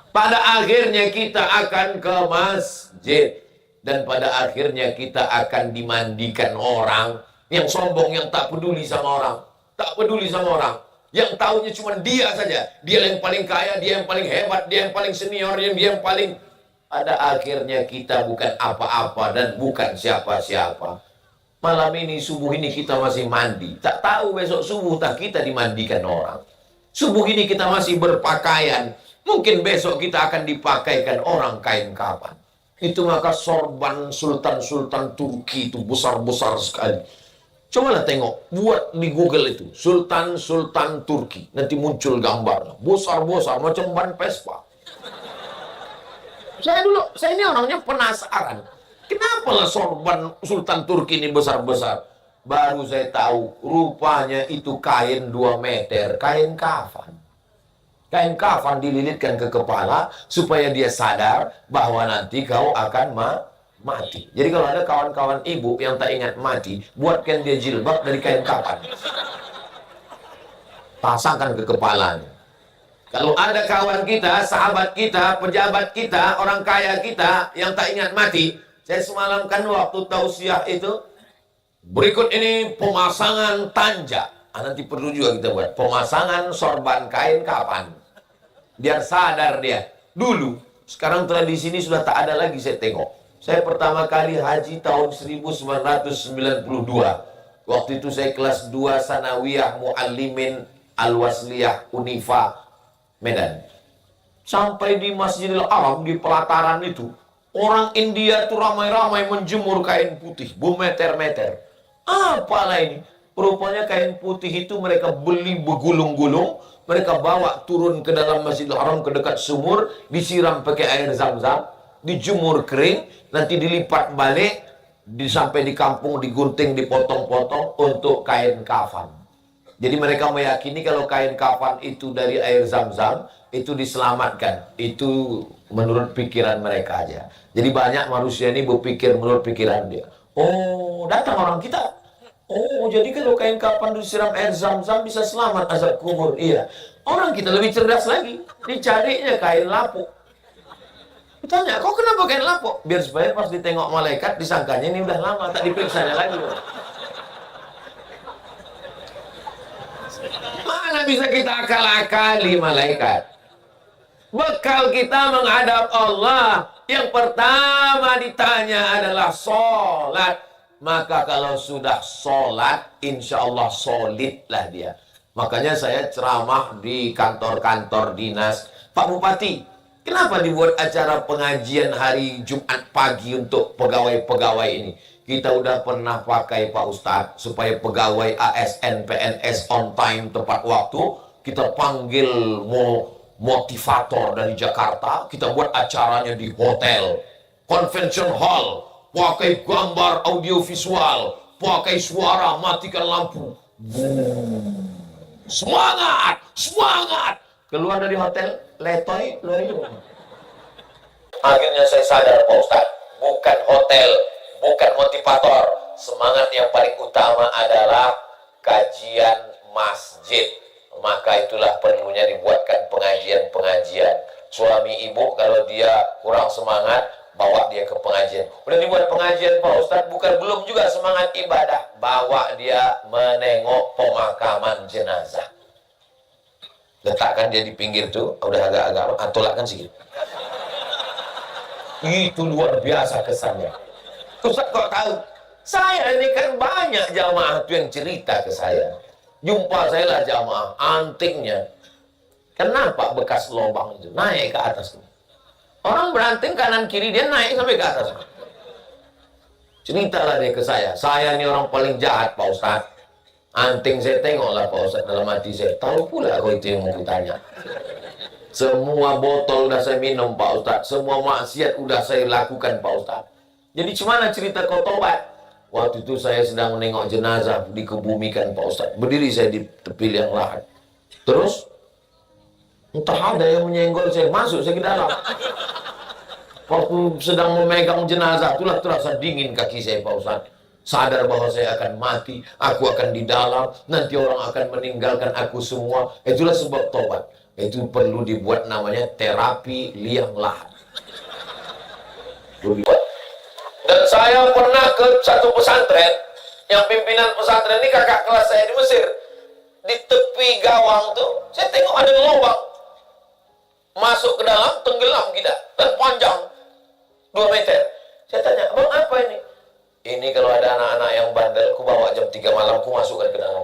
Pada akhirnya kita akan ke masjid. Dan pada akhirnya kita akan dimandikan orang yang sombong, yang tak peduli sama orang. Tak peduli sama orang. Yang tahunya cuma dia saja. Dia yang paling kaya, dia yang paling hebat, dia yang paling senior, dia yang paling... Pada akhirnya kita bukan apa-apa dan bukan siapa-siapa. Malam ini, subuh ini kita masih mandi. Tak tahu besok subuh tak kita dimandikan orang. Subuh ini kita masih berpakaian, mungkin besok kita akan dipakaikan orang kain kapan. Itu maka sorban sultan-sultan Turki itu besar-besar sekali. Cobalah tengok, buat di Google itu, Sultan-Sultan Turki. Nanti muncul gambarnya, besar-besar, macam ban Vespa. Saya ini orangnya penasaran. Kenapa lah sorban Sultan Turki ini besar-besar? Baru saya tahu, rupanya itu kain 2 meter, kain kafan. Kain kafan dililitkan ke kepala, supaya dia sadar bahwa nanti kau akan mati. Jadi kalau ada kawan-kawan ibu yang tak ingat mati, buatkan dia jilbab dari kain kapan. Pasangkan ke kepalanya. Kalau ada kawan kita, sahabat kita, pejabat kita, orang kaya kita yang tak ingat mati, saya semalam kan waktu tausiah itu, berikut ini pemasangan tanja. Nanti perlu juga kita buat pemasangan sorban kain kapan. Biar sadar dia. Dulu, sekarang tradisi ini sudah tak ada lagi saya tengok. Saya pertama kali haji tahun 1992. Waktu itu saya kelas 2 Sanawiyah Muallimin Al-Wasliyah Unifa Medan. Sampai di Masjidil Haram, di pelataran itu, orang India itu ramai-ramai menjemur kain putih, bermeter-meter. Apalah ini? Rupanya kain putih itu mereka beli bergulung-gulung, mereka bawa turun ke dalam Masjidil Haram, ke dekat sumur, disiram pakai air zam-zam, dijemur kering, nanti dilipat balik, sampai di kampung digunting, dipotong-potong untuk kain kafan. Jadi mereka meyakini kalau kain kafan itu dari air zam-zam, itu diselamatkan. Itu menurut pikiran mereka aja. Jadi banyak manusia ini berpikir menurut pikiran dia. Oh, datang orang kita. Oh, jadi kalau kain kafan disiram air zam-zam bisa selamat azab kubur. Iya. Orang kita lebih cerdas lagi. Dicarinya kain lapuk. Ditanya, kok kenapa kain lapuk? Biar supaya pas ditengok malaikat, disangkanya ini udah lama, tak diperiksanya lagi. Mana bisa kita akal-akali malaikat? Bekal kita menghadap Allah, yang pertama ditanya adalah sholat. Maka kalau sudah sholat, insya Allah solidlah dia. Makanya saya ceramah di kantor-kantor dinas. Pak Bupati, kenapa dibuat acara pengajian hari Jumat pagi untuk pegawai-pegawai ini? Kita udah pernah pakai Pak Ustadz, supaya pegawai ASN, PNS on time, tepat waktu. Kita panggil motivator dari Jakarta, kita buat acaranya di hotel, convention hall, pakai gambar audiovisual, pakai suara, matikan lampu. Semangat, semangat. Keluar dari hotel, letoy, loyo. Akhirnya saya sadar Pak Ustadz, bukan hotel, bukan motivator. Semangat yang paling utama adalah kajian masjid. Maka itulah perlunya dibuatkan pengajian-pengajian. Suami ibu kalau dia kurang semangat, bawa dia ke pengajian. Udah dibuat pengajian Pak Ustadz, bukan belum juga semangat ibadah. Bawa dia menengok pemakaman jenazah. Letakkan dia di pinggir tuh, udah agak-agak, tolakkan sedikit. Itu luar biasa kesannya. Ustaz kok tahu? Saya ini kan banyak jamaah tuh yang cerita ke saya. Jumpa saya lah jamaah, antingnya. Kenapa bekas lubang itu naik ke atas? Orang beranting kanan kiri, dia naik sampai ke atas. Ceritalah dia ke saya. Saya ini orang paling jahat Pak Ustaz. Anting saya tengoklah Pak Ustaz, dalam hati saya. Tahu pula kau itu yang mau kutanya. Semua botol udah saya minum Pak Ustaz. Semua maksiat udah saya lakukan Pak Ustaz. Jadi gimana cerita kau tobat? Waktu itu saya sedang menengok jenazah dikebumikan Pak Ustaz. Berdiri saya di tepi liang lahat. Terus entah ada yang menyenggol saya, masuk saya ke dalam. Waktu sedang memegang jenazah, itulah terasa dingin kaki saya Pak Ustaz. Sadar bahwa saya akan mati, aku akan di dalam, nanti orang akan meninggalkan aku semua. Itulah sebab tobat. Itu perlu dibuat namanya terapi liang lahat. Dan saya pernah ke satu pesantren, yang pimpinan pesantren ini kakak kelas saya di Mesir. Di tepi gawang tuh, saya tengok ada lubang. Masuk ke dalam, tenggelam kita. Dan panjang 2 meter. Saya tanya, abang apa ini? Ini kalau ada anak-anak yang bandel, ku bawa jam 3 malam, ku masukkan ke dalam.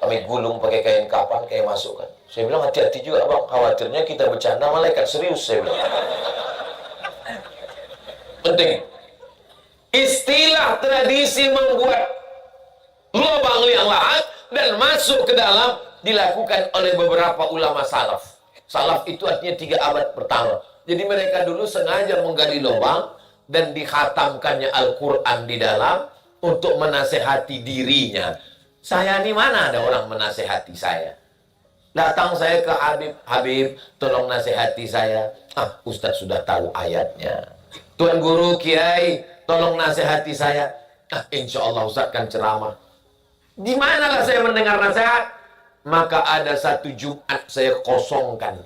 Kami gulung pakai kain kapan, kayak masukkan. Saya bilang, hati-hati juga bang, khawatirnya kita bercanda malaikat serius, saya bilang. Penting. Istilah tradisi membuat lubang liang lahat dan masuk ke dalam dilakukan oleh beberapa ulama salaf. Salaf itu artinya 3 abad pertama. Jadi mereka dulu sengaja menggali lubang dan dikhatamkannya Al-Quran di dalam untuk menasehati dirinya. Saya di mana ada orang menasehati saya? Datang saya ke Habib, tolong nasihati saya. Ustadz sudah tahu ayatnya. Tuan Guru, Kiai, tolong nasihati saya. Insya Allah Ustadz kan ceramah. Di manalah saya mendengar nasihat? Maka ada satu Jumat saya kosongkan.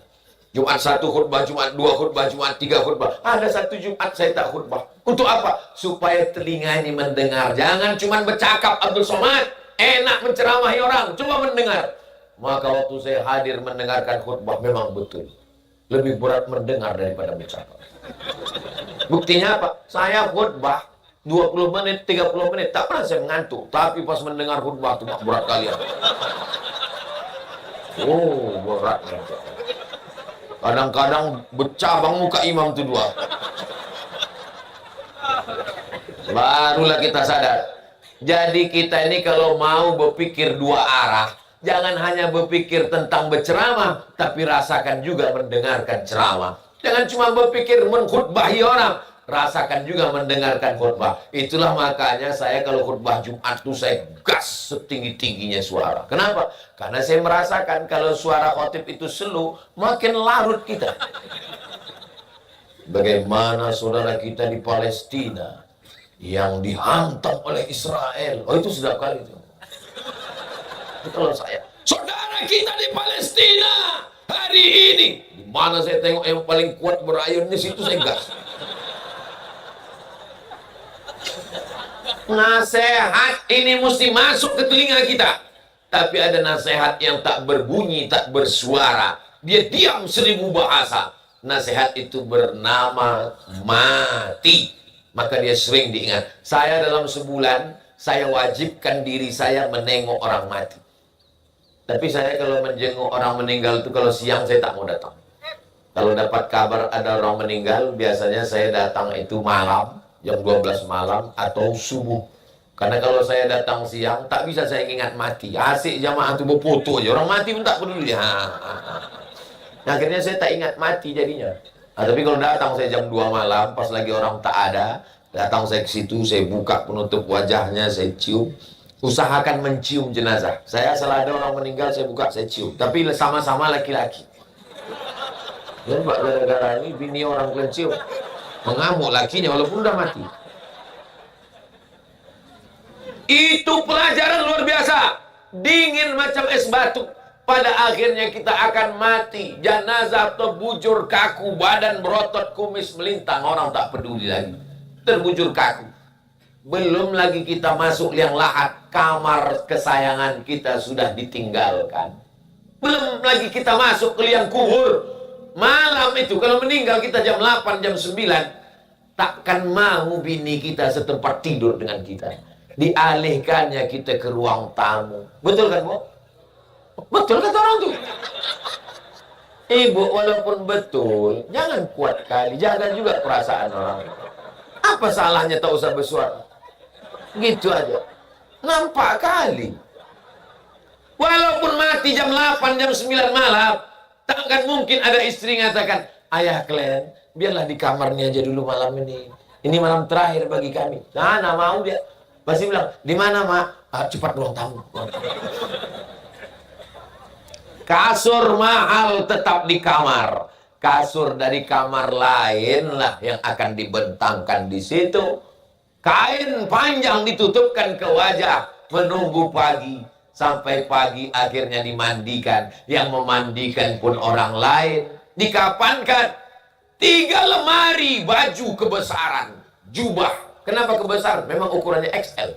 Jumat 1 khutbah, Jumat 2 khutbah, Jumat 3 khutbah. Ada satu Jumat saya tak khutbah. Untuk apa? Supaya telinga ini mendengar. Jangan cuma bercakap Abdul Somad. Enak menceramahi orang, coba mendengar. Maka waktu saya hadir mendengarkan khutbah, memang betul. Lebih berat mendengar daripada bercakap. Buktinya apa? Saya khutbah 20 menit, 30 menit. Tak pernah saya mengantuk. Tapi pas mendengar khutbah itu berat kalian. Oh, berat. Kadang-kadang bercabang muka imam itu 2. Barulah kita sadar. Jadi kita ini kalau mau berpikir 2 arah, jangan hanya berpikir tentang berceramah, tapi rasakan juga mendengarkan ceramah. Jangan cuma berpikir mengkhutbahi orang, rasakan juga mendengarkan khutbah. Itulah makanya saya kalau khutbah Jumat itu saya gas setinggi-tingginya suara. Kenapa? Karena saya merasakan kalau suara khotib itu slow, makin larut kita. Bagaimana saudara kita di Palestina yang dihantam oleh Israel. Oh, itu sudah kali itu. Kalau saya, saudara kita di Palestina hari ini, di mana saya tengok yang paling kuat berayun di situ, saya gas. Nasihat ini mesti masuk ke telinga kita. Tapi ada nasihat yang tak berbunyi, tak bersuara. Dia diam 1000 bahasa. Nasihat itu bernama mati. Maka dia sering diingat. Saya dalam sebulan, saya wajibkan diri saya menengok orang mati. Tapi saya kalau menjenguk orang meninggal itu, kalau siang saya tak mau datang. Kalau dapat kabar ada orang meninggal, biasanya saya datang itu malam, jam 12 malam atau subuh. Karena kalau saya datang siang, tak bisa saya ingat mati. Asik jamaah itu berfoto aja. Orang mati pun tak peduli. Akhirnya saya tak ingat mati jadinya. Tapi kalau datang saya jam 2 malam, pas lagi orang tak ada, datang saya ke situ, saya buka penutup wajahnya, saya cium. Usahakan mencium jenazah. Saya salah ada orang meninggal, saya buka, saya cium. Tapi sama-sama laki-laki. Dan Pak, gara-gara ini bini orang kalian cium. Mengamuk lakinya walaupun udah mati. Itu pelajaran luar biasa. Dingin macam es batu. Pada akhirnya kita akan mati. Jenazah terbujur kaku, badan berotot, kumis melintang. Orang tak peduli lagi. Terbujur kaku. Belum lagi kita masuk liang lahat. Kamar kesayangan kita sudah ditinggalkan. Belum lagi kita masuk ke liang kubur. Malam itu kalau meninggal kita jam 8, jam 9. Takkan mau bini kita setempat tidur dengan kita. Dialihkannya kita ke ruang tamu. Betul kan, Bu? Betul kata orang tuh. Ibu, walaupun betul, jangan kuat kali, jaga juga perasaan orang. Apa salahnya tak usah bersuara? Gitu aja. Nampak kali. Walaupun mati jam 8, jam 9 malam, takkan mungkin ada istri mengatakan, ayah kalian, biarlah di kamarnya aja dulu malam ini. Ini malam terakhir bagi kami. Nah, mau dia. Pasti bilang, di mana, Mak? Cepat ruang tamu. Kasur mahal tetap di kamar. Kasur dari kamar lain lah yang akan dibentangkan di situ. Kain panjang ditutupkan ke wajah. Menunggu pagi. Sampai pagi akhirnya dimandikan. Yang memandikan pun orang lain. Dikapankan 3 lemari baju kebesaran. Jubah. Kenapa kebesaran? Memang ukurannya XL.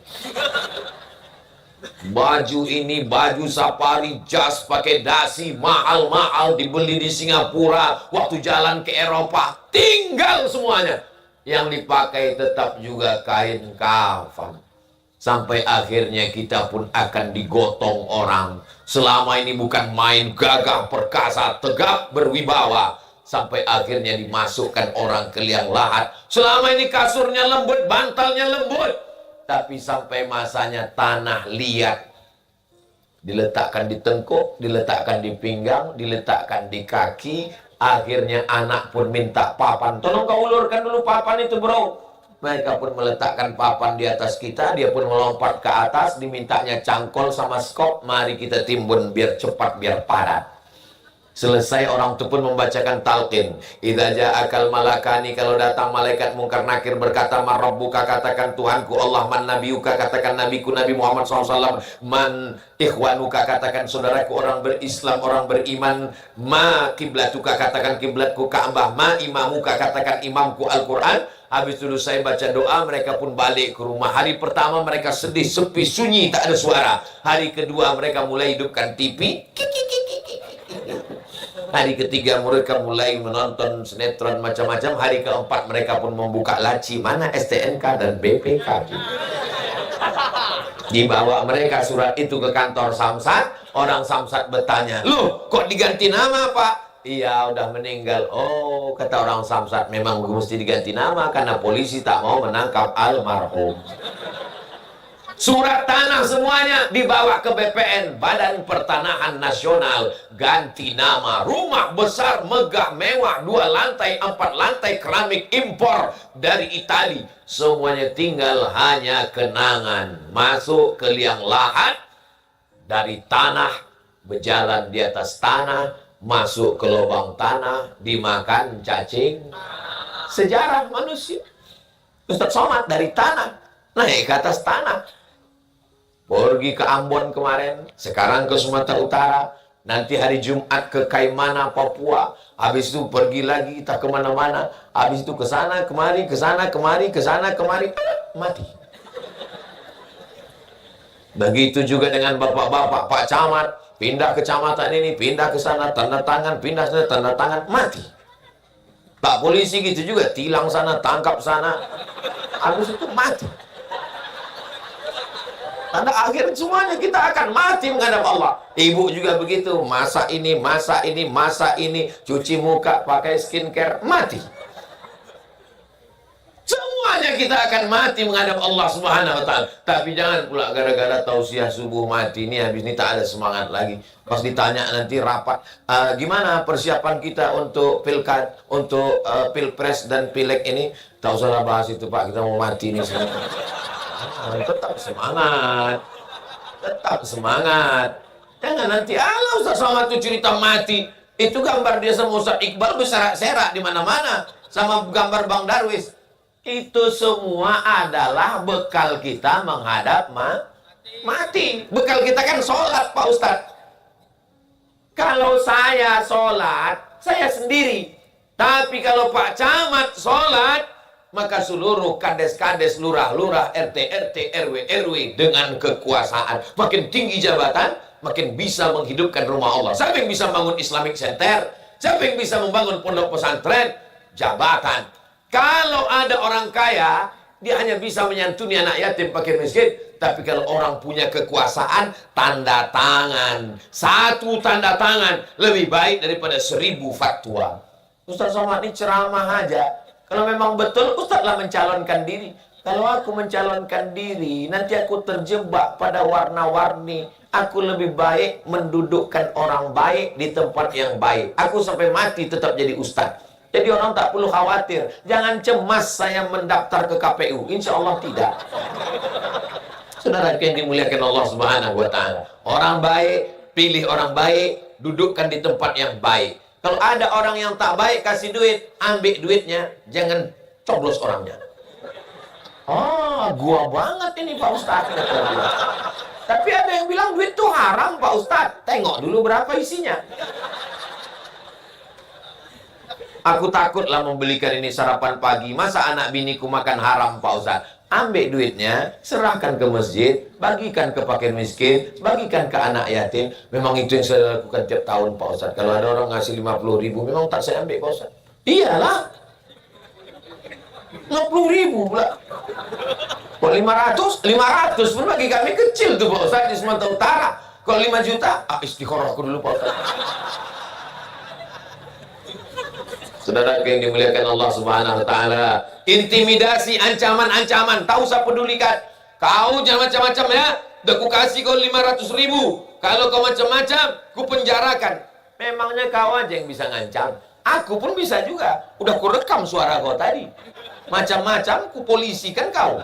Baju ini baju safari, jas pakai dasi, mahal-mahal, dibeli di Singapura, waktu jalan ke Eropa, tinggal semuanya. Yang dipakai tetap juga kain kafan. Sampai akhirnya kita pun akan digotong orang. Selama ini bukan main, gagah, perkasa, tegap, berwibawa. Sampai akhirnya dimasukkan orang ke liang lahat. Selama ini kasurnya lembut, bantalnya lembut. Tapi sampai masanya tanah liat. Diletakkan di tengkuk, diletakkan di pinggang, diletakkan di kaki. Akhirnya anak pun minta papan. Tolong kau ulurkan dulu papan itu, bro. Mereka pun meletakkan papan di atas kita. Dia pun melompat ke atas. Dimintanya cangkol sama skop. Mari kita timbun biar cepat, biar padat. Selesai orang itu pun membacakan talqin. Idza ja'akal malakani, kalau datang malaikat mungkar nakir berkata, man rabbuka, katakan Tuhanku Allah. Man nabiyuka, katakan nabiku Nabi Muhammad SAW. Man ikhwanuka, katakan saudaraku orang berislam, orang beriman. Ma kiblatuka, katakan kiblatku Ka'bah. Ma imamuka, katakan imamku Al-Quran. Habis itu saya baca doa, mereka pun balik ke rumah. Hari pertama mereka sedih, sepi, sunyi, tak ada suara. Hari kedua mereka mulai hidupkan TV. Hari ketiga mereka mulai menonton sinetron macam-macam. Hari keempat mereka pun membuka laci. Mana STNK dan BPK? Dibawa mereka surat itu ke kantor Samsat. Orang Samsat bertanya, loh kok diganti nama Pak? Iya udah meninggal. Oh kata orang Samsat, memang mesti diganti nama karena polisi tak mau menangkap almarhum. Surat tanah semuanya dibawa ke BPN, Badan Pertanahan Nasional. Ganti nama. Rumah besar, megah, mewah, 2 lantai, 4 lantai, keramik impor dari Itali. Semuanya tinggal hanya kenangan. Masuk ke liang lahat, dari tanah, berjalan di atas tanah, masuk ke lubang tanah, dimakan cacing. Sejarah manusia. Ustaz Somad dari tanah naik ke atas tanah. Pergi ke Ambon kemarin, sekarang ke Sumatera Utara, nanti hari Jumat ke Kaimana, Papua, habis itu pergi lagi, tak kemana-mana, habis itu ke sana, kemari, ke sana, kemari, ke sana, kemari, mati. Begitu juga dengan bapak-bapak, Pak Camat, pindah ke kecamatan ini, pindah ke sana, tanda tangan, pindah sana, tanda tangan, mati. Pak polisi gitu juga, tilang sana, tangkap sana, habis itu mati. Pada akhir semuanya kita akan mati menghadap Allah. Ibu juga begitu, masak ini, masak ini, masak ini, cuci muka, pakai skincare, mati. Semuanya kita akan mati menghadap Allah Subhanahu wa Ta'ala. Tapi jangan pula gara-gara tausiah subuh mati ini, habis ini tak ada semangat lagi. Pas ditanya nanti rapat, gimana persiapan kita untuk pilkad, untuk pilpres dan pileg ini? Tak usah bahas itu Pak, kita mau mati ini semua. Tetap semangat, tetap semangat. Jangan nanti Ustaz Somad itu cerita mati, itu gambar dia sama Ustaz Iqbal berserak-serak di mana-mana, sama gambar Bang Darwis. Itu semua adalah bekal kita menghadap mati. Bekal kita kan sholat Pak Ustaz. Kalau saya sholat, saya sendiri. Tapi kalau Pak Camat sholat, maka seluruh kades-kades, lurah-lurah, RT-RT, RW-RW dengan kekuasaan. Makin tinggi jabatan, makin bisa menghidupkan rumah Allah. Siapa yang bisa membangun Islamic Center? Siapa yang bisa membangun pondok pesantren? Jabatan. Kalau ada orang kaya, dia hanya bisa menyantuni anak yatim, fakir miskin. Tapi kalau orang punya kekuasaan, tanda tangan. 1 tanda tangan lebih baik daripada 1000 fatwa. Ustaz Somad ini ceramah aja. Kalau memang betul, Ustazlah mencalonkan diri. Kalau aku mencalonkan diri, nanti aku terjebak pada warna-warni. Aku lebih baik mendudukkan orang baik di tempat yang baik. Aku sampai mati tetap jadi ustaz. Jadi orang tak perlu khawatir. Jangan cemas saya mendaftar ke KPU. Insya Allah tidak. Saudara yang dimuliakan Allah Subhanahu wa Ta'ala. Orang baik, pilih orang baik, dudukkan di tempat yang baik. Kalau ada orang yang tak baik kasih duit, ambil duitnya, jangan coblos orangnya. Gua banget ini Pak Ustaz. Tapi ada yang bilang duit itu haram Pak Ustaz. Tengok dulu berapa isinya. Aku takutlah membelikan ini sarapan pagi. Masa anak biniku makan haram Pak Ustaz? Ambil duitnya, serahkan ke masjid, bagikan ke fakir miskin, bagikan ke anak yatim. Memang itu yang saya lakukan tiap tahun Pak Ustaz. Kalau ada orang ngasih 50.000, memang tak saya ambil Pak Ustaz. Iyalah, 50.000 pula. Kok Kalau 500 pun bagi kami kecil tuh Pak Ustaz di Sumatera Utara. Kalau 5 juta, istikharah aku dulu Pak Ustaz. Saudara yang dimuliakan Allah Subhanahu wa taala, intimidasi, ancaman-ancaman, tahu saya pedulikan. Kau jangan macam-macam ya. Udah ku kasih kau 500.000. Kalau kau macam-macam, ku penjarakan. Memangnya kau aja yang bisa ngancam. Aku pun bisa juga. Udah ku rekam suara kau tadi. Macam-macam ku polisikan kau.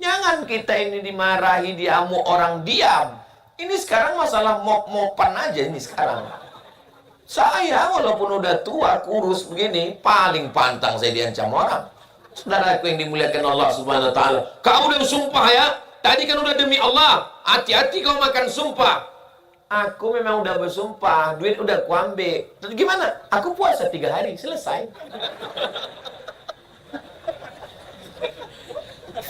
Jangan kita ini dimarahi, diamuk orang diam. Ini sekarang masalah mop-mopan aja ini sekarang. Saya walaupun udah tua, kurus begini, paling pantang saya diancam orang. Saudaraku yang dimuliakan Allah Subhanahu wa taala, kau udah sumpah ya? Tadi kan udah demi Allah. Hati-hati kau makan sumpah. Aku memang udah bersumpah, duit udah ku ambil. Terus gimana? Aku puasa 3 hari, selesai.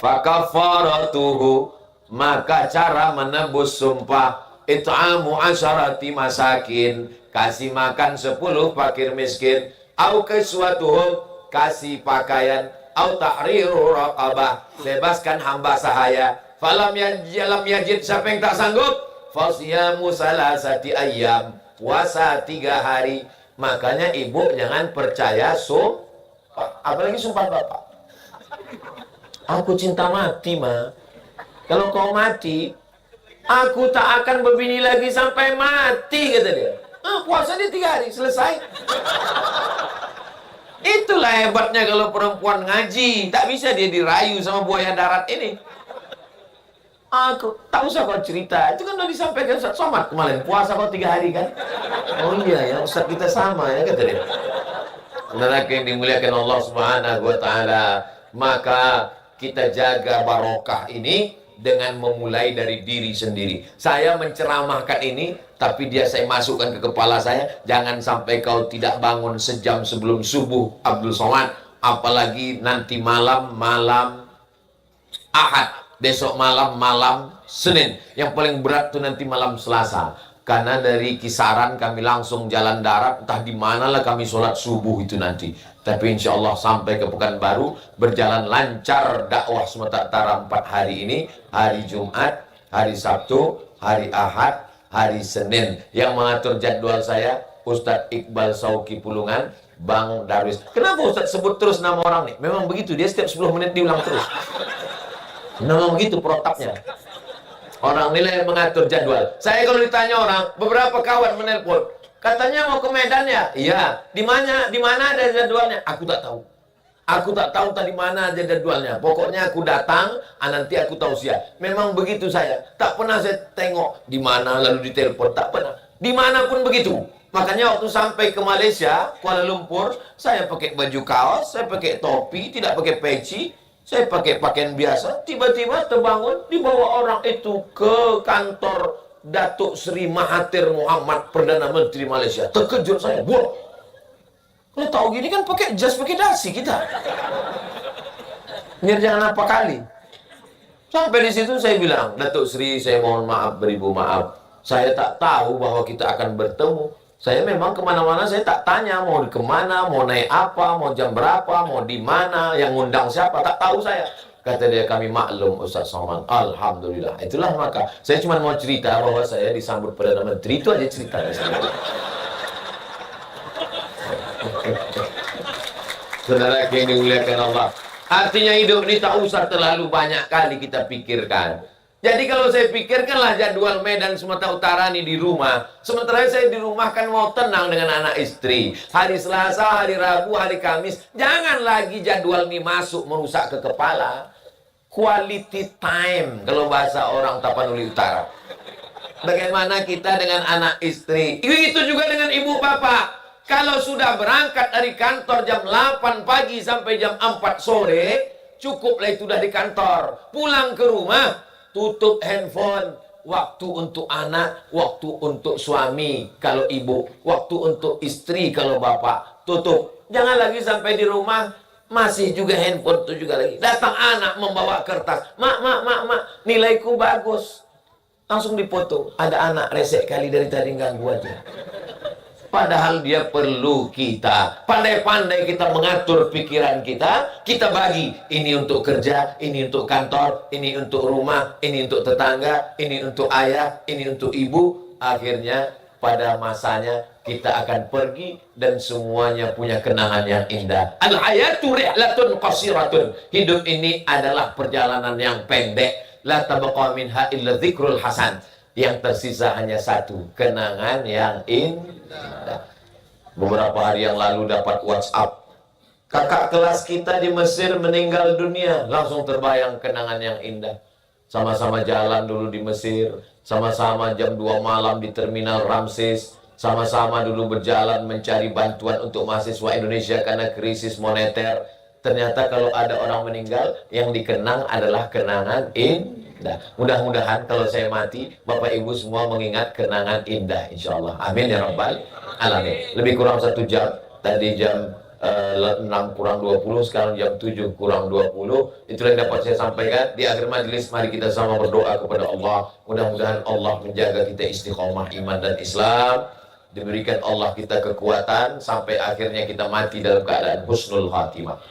Fakafaratuhu, maka cara menebus sumpah, it'amu asyarati masakin, kasih makan 10 fakir miskin, au kiswatuhum, kasih pakaian, au ta'riru raqabah, bebaskan hamba sahaya. Falam yajid, siapa yang tak sanggup, fasyamu salasati ayyam, puasa 3 hari. Makanya ibu jangan percaya sumpah, apalagi sumpah bapak. Aku cinta mati, Ma. Kalau kau mati, aku tak akan berbini lagi sampai mati, kata dia. Puasa dia 3 hari, selesai. Itulah hebatnya kalau perempuan ngaji. Tak bisa dia dirayu sama buaya darat ini. Aku tak usah kau cerita. Itu kan udah disampaikan Ustaz Somad kemarin. Puasa kau 3 hari kan? Oh iya ya, Ustaz kita sama ya, kata dia. Saudara yang dimuliakan Allah Subhanahu wa taala, maka kita jaga barokah ini dengan memulai dari diri sendiri. Saya menceramahkan ini, tapi dia saya masukkan ke kepala saya, jangan sampai kau tidak bangun sejam sebelum subuh, Abdul Somad. Apalagi nanti malam Ahad, besok malam Senin. Yang paling berat tuh nanti malam Selasa. Karena dari kisaran kami langsung jalan darat, entah di manalah kami sholat subuh itu nanti. Tapi insya Allah sampai ke Pekanbaru, berjalan lancar dakwah Sumatera Utara 4 hari ini. Hari Jumat, hari Sabtu, hari Ahad, hari Senin. Yang mengatur jadwal saya, Ustadz Iqbal Sauki Pulungan, Bang Darwis. Kenapa Ustadz sebut terus nama orang nih? Memang begitu, dia setiap 10 menit diulang terus. Memang begitu protapnya. Orang nilai yang mengatur jadwal. Saya kalau ditanya orang, beberapa kawan menelpon, katanya mau ke Medan ya? Iya. Di mana ada jadwalnya? Aku tak tahu. Aku tak tahu tadi mana ada jadwalnya. Pokoknya aku datang, nanti aku tahu siap. Memang begitu saya. Tak pernah saya tengok di mana lalu ditelepon, tak pernah. Dimanapun begitu. Makanya waktu sampai ke Malaysia, Kuala Lumpur, saya pakai baju kaos, saya pakai topi, tidak pakai peci. Saya pakai pakaian biasa, tiba-tiba terbangun dibawa orang itu ke kantor Datuk Seri Mahathir Mohamad, Perdana Menteri Malaysia. Terkejut saya. Wah, kalau tahu gini kan pakai jas, pakai dasi kita. Biar jangan apa kali. Sampai di situ saya bilang, Datuk Seri, saya mohon maaf, beribu maaf. Saya tak tahu bahwa kita akan bertemu. Saya memang kemana-mana saya tak tanya mau kemana, mau naik apa, mau jam berapa, mau di mana, yang ngundang siapa, tak tahu saya. Kata dia, kami maklum Ustaz Somad. Alhamdulillah. Itulah maka saya cuma mau cerita bahwa saya disambut Perdana Menteri, itu aja ceritanya. Saudara yang dimuliakan Allah, artinya hidup ini tak usah terlalu banyak kali kita pikirkan. Jadi kalau saya pikirkanlah jadwal Medan Sumatera Utara ini di rumah. Sementara saya di rumah kan mau tenang dengan anak istri. Hari Selasa, hari Rabu, hari Kamis. Jangan lagi jadwal ini masuk merusak ke kepala. Quality time kalau bahasa orang Tapanuli Utara. Bagaimana kita dengan anak istri. Itu juga dengan ibu bapak. Kalau sudah berangkat dari kantor jam 8 pagi sampai jam 4 sore. Cukuplah itu udah di kantor. Pulang ke rumah. Tutup handphone, waktu untuk anak, waktu untuk suami kalau ibu, waktu untuk istri kalau bapak, tutup. Jangan lagi sampai di rumah, masih juga handphone itu juga lagi. Datang anak membawa kertas, mak, nilaiku bagus. Langsung dipoto, ada anak resek kali dari tadi ganggu aja. padahal dia perlu kita. Pandai-pandai kita mengatur pikiran kita, kita bagi. Ini untuk kerja, ini untuk kantor, ini untuk rumah, ini untuk tetangga, ini untuk ayah, ini untuk ibu. Akhirnya pada masanya kita akan pergi dan semuanya punya kenangan yang indah. Al-hayatu rihlatun qasiratun. Hidup ini adalah perjalanan yang pendek. La tabqa minha illa dzikrul hasan. Yang tersisa hanya satu, kenangan yang indah. Beberapa hari yang lalu dapat WhatsApp, kakak kelas kita di Mesir meninggal dunia. Langsung terbayang kenangan yang indah. Sama-sama jalan dulu di Mesir, sama-sama jam 2 malam di Terminal Ramses, sama-sama dulu berjalan mencari bantuan untuk mahasiswa Indonesia karena krisis moneter. Ternyata kalau ada orang meninggal, yang dikenang adalah kenangan indah. Mudah-mudahan kalau saya mati, Bapak Ibu semua mengingat kenangan indah, insya Allah. Amin ya Rabbal Alamin. Lebih kurang 1 jam. Tadi jam 6 kurang 20, sekarang jam 7 kurang 20. Itulah yang dapat saya sampaikan. Di akhir majelis, mari kita sama berdoa kepada Allah. Mudah-mudahan Allah menjaga kita istiqomah iman dan Islam. Diberikan Allah kita kekuatan sampai akhirnya kita mati dalam keadaan husnul khatimah.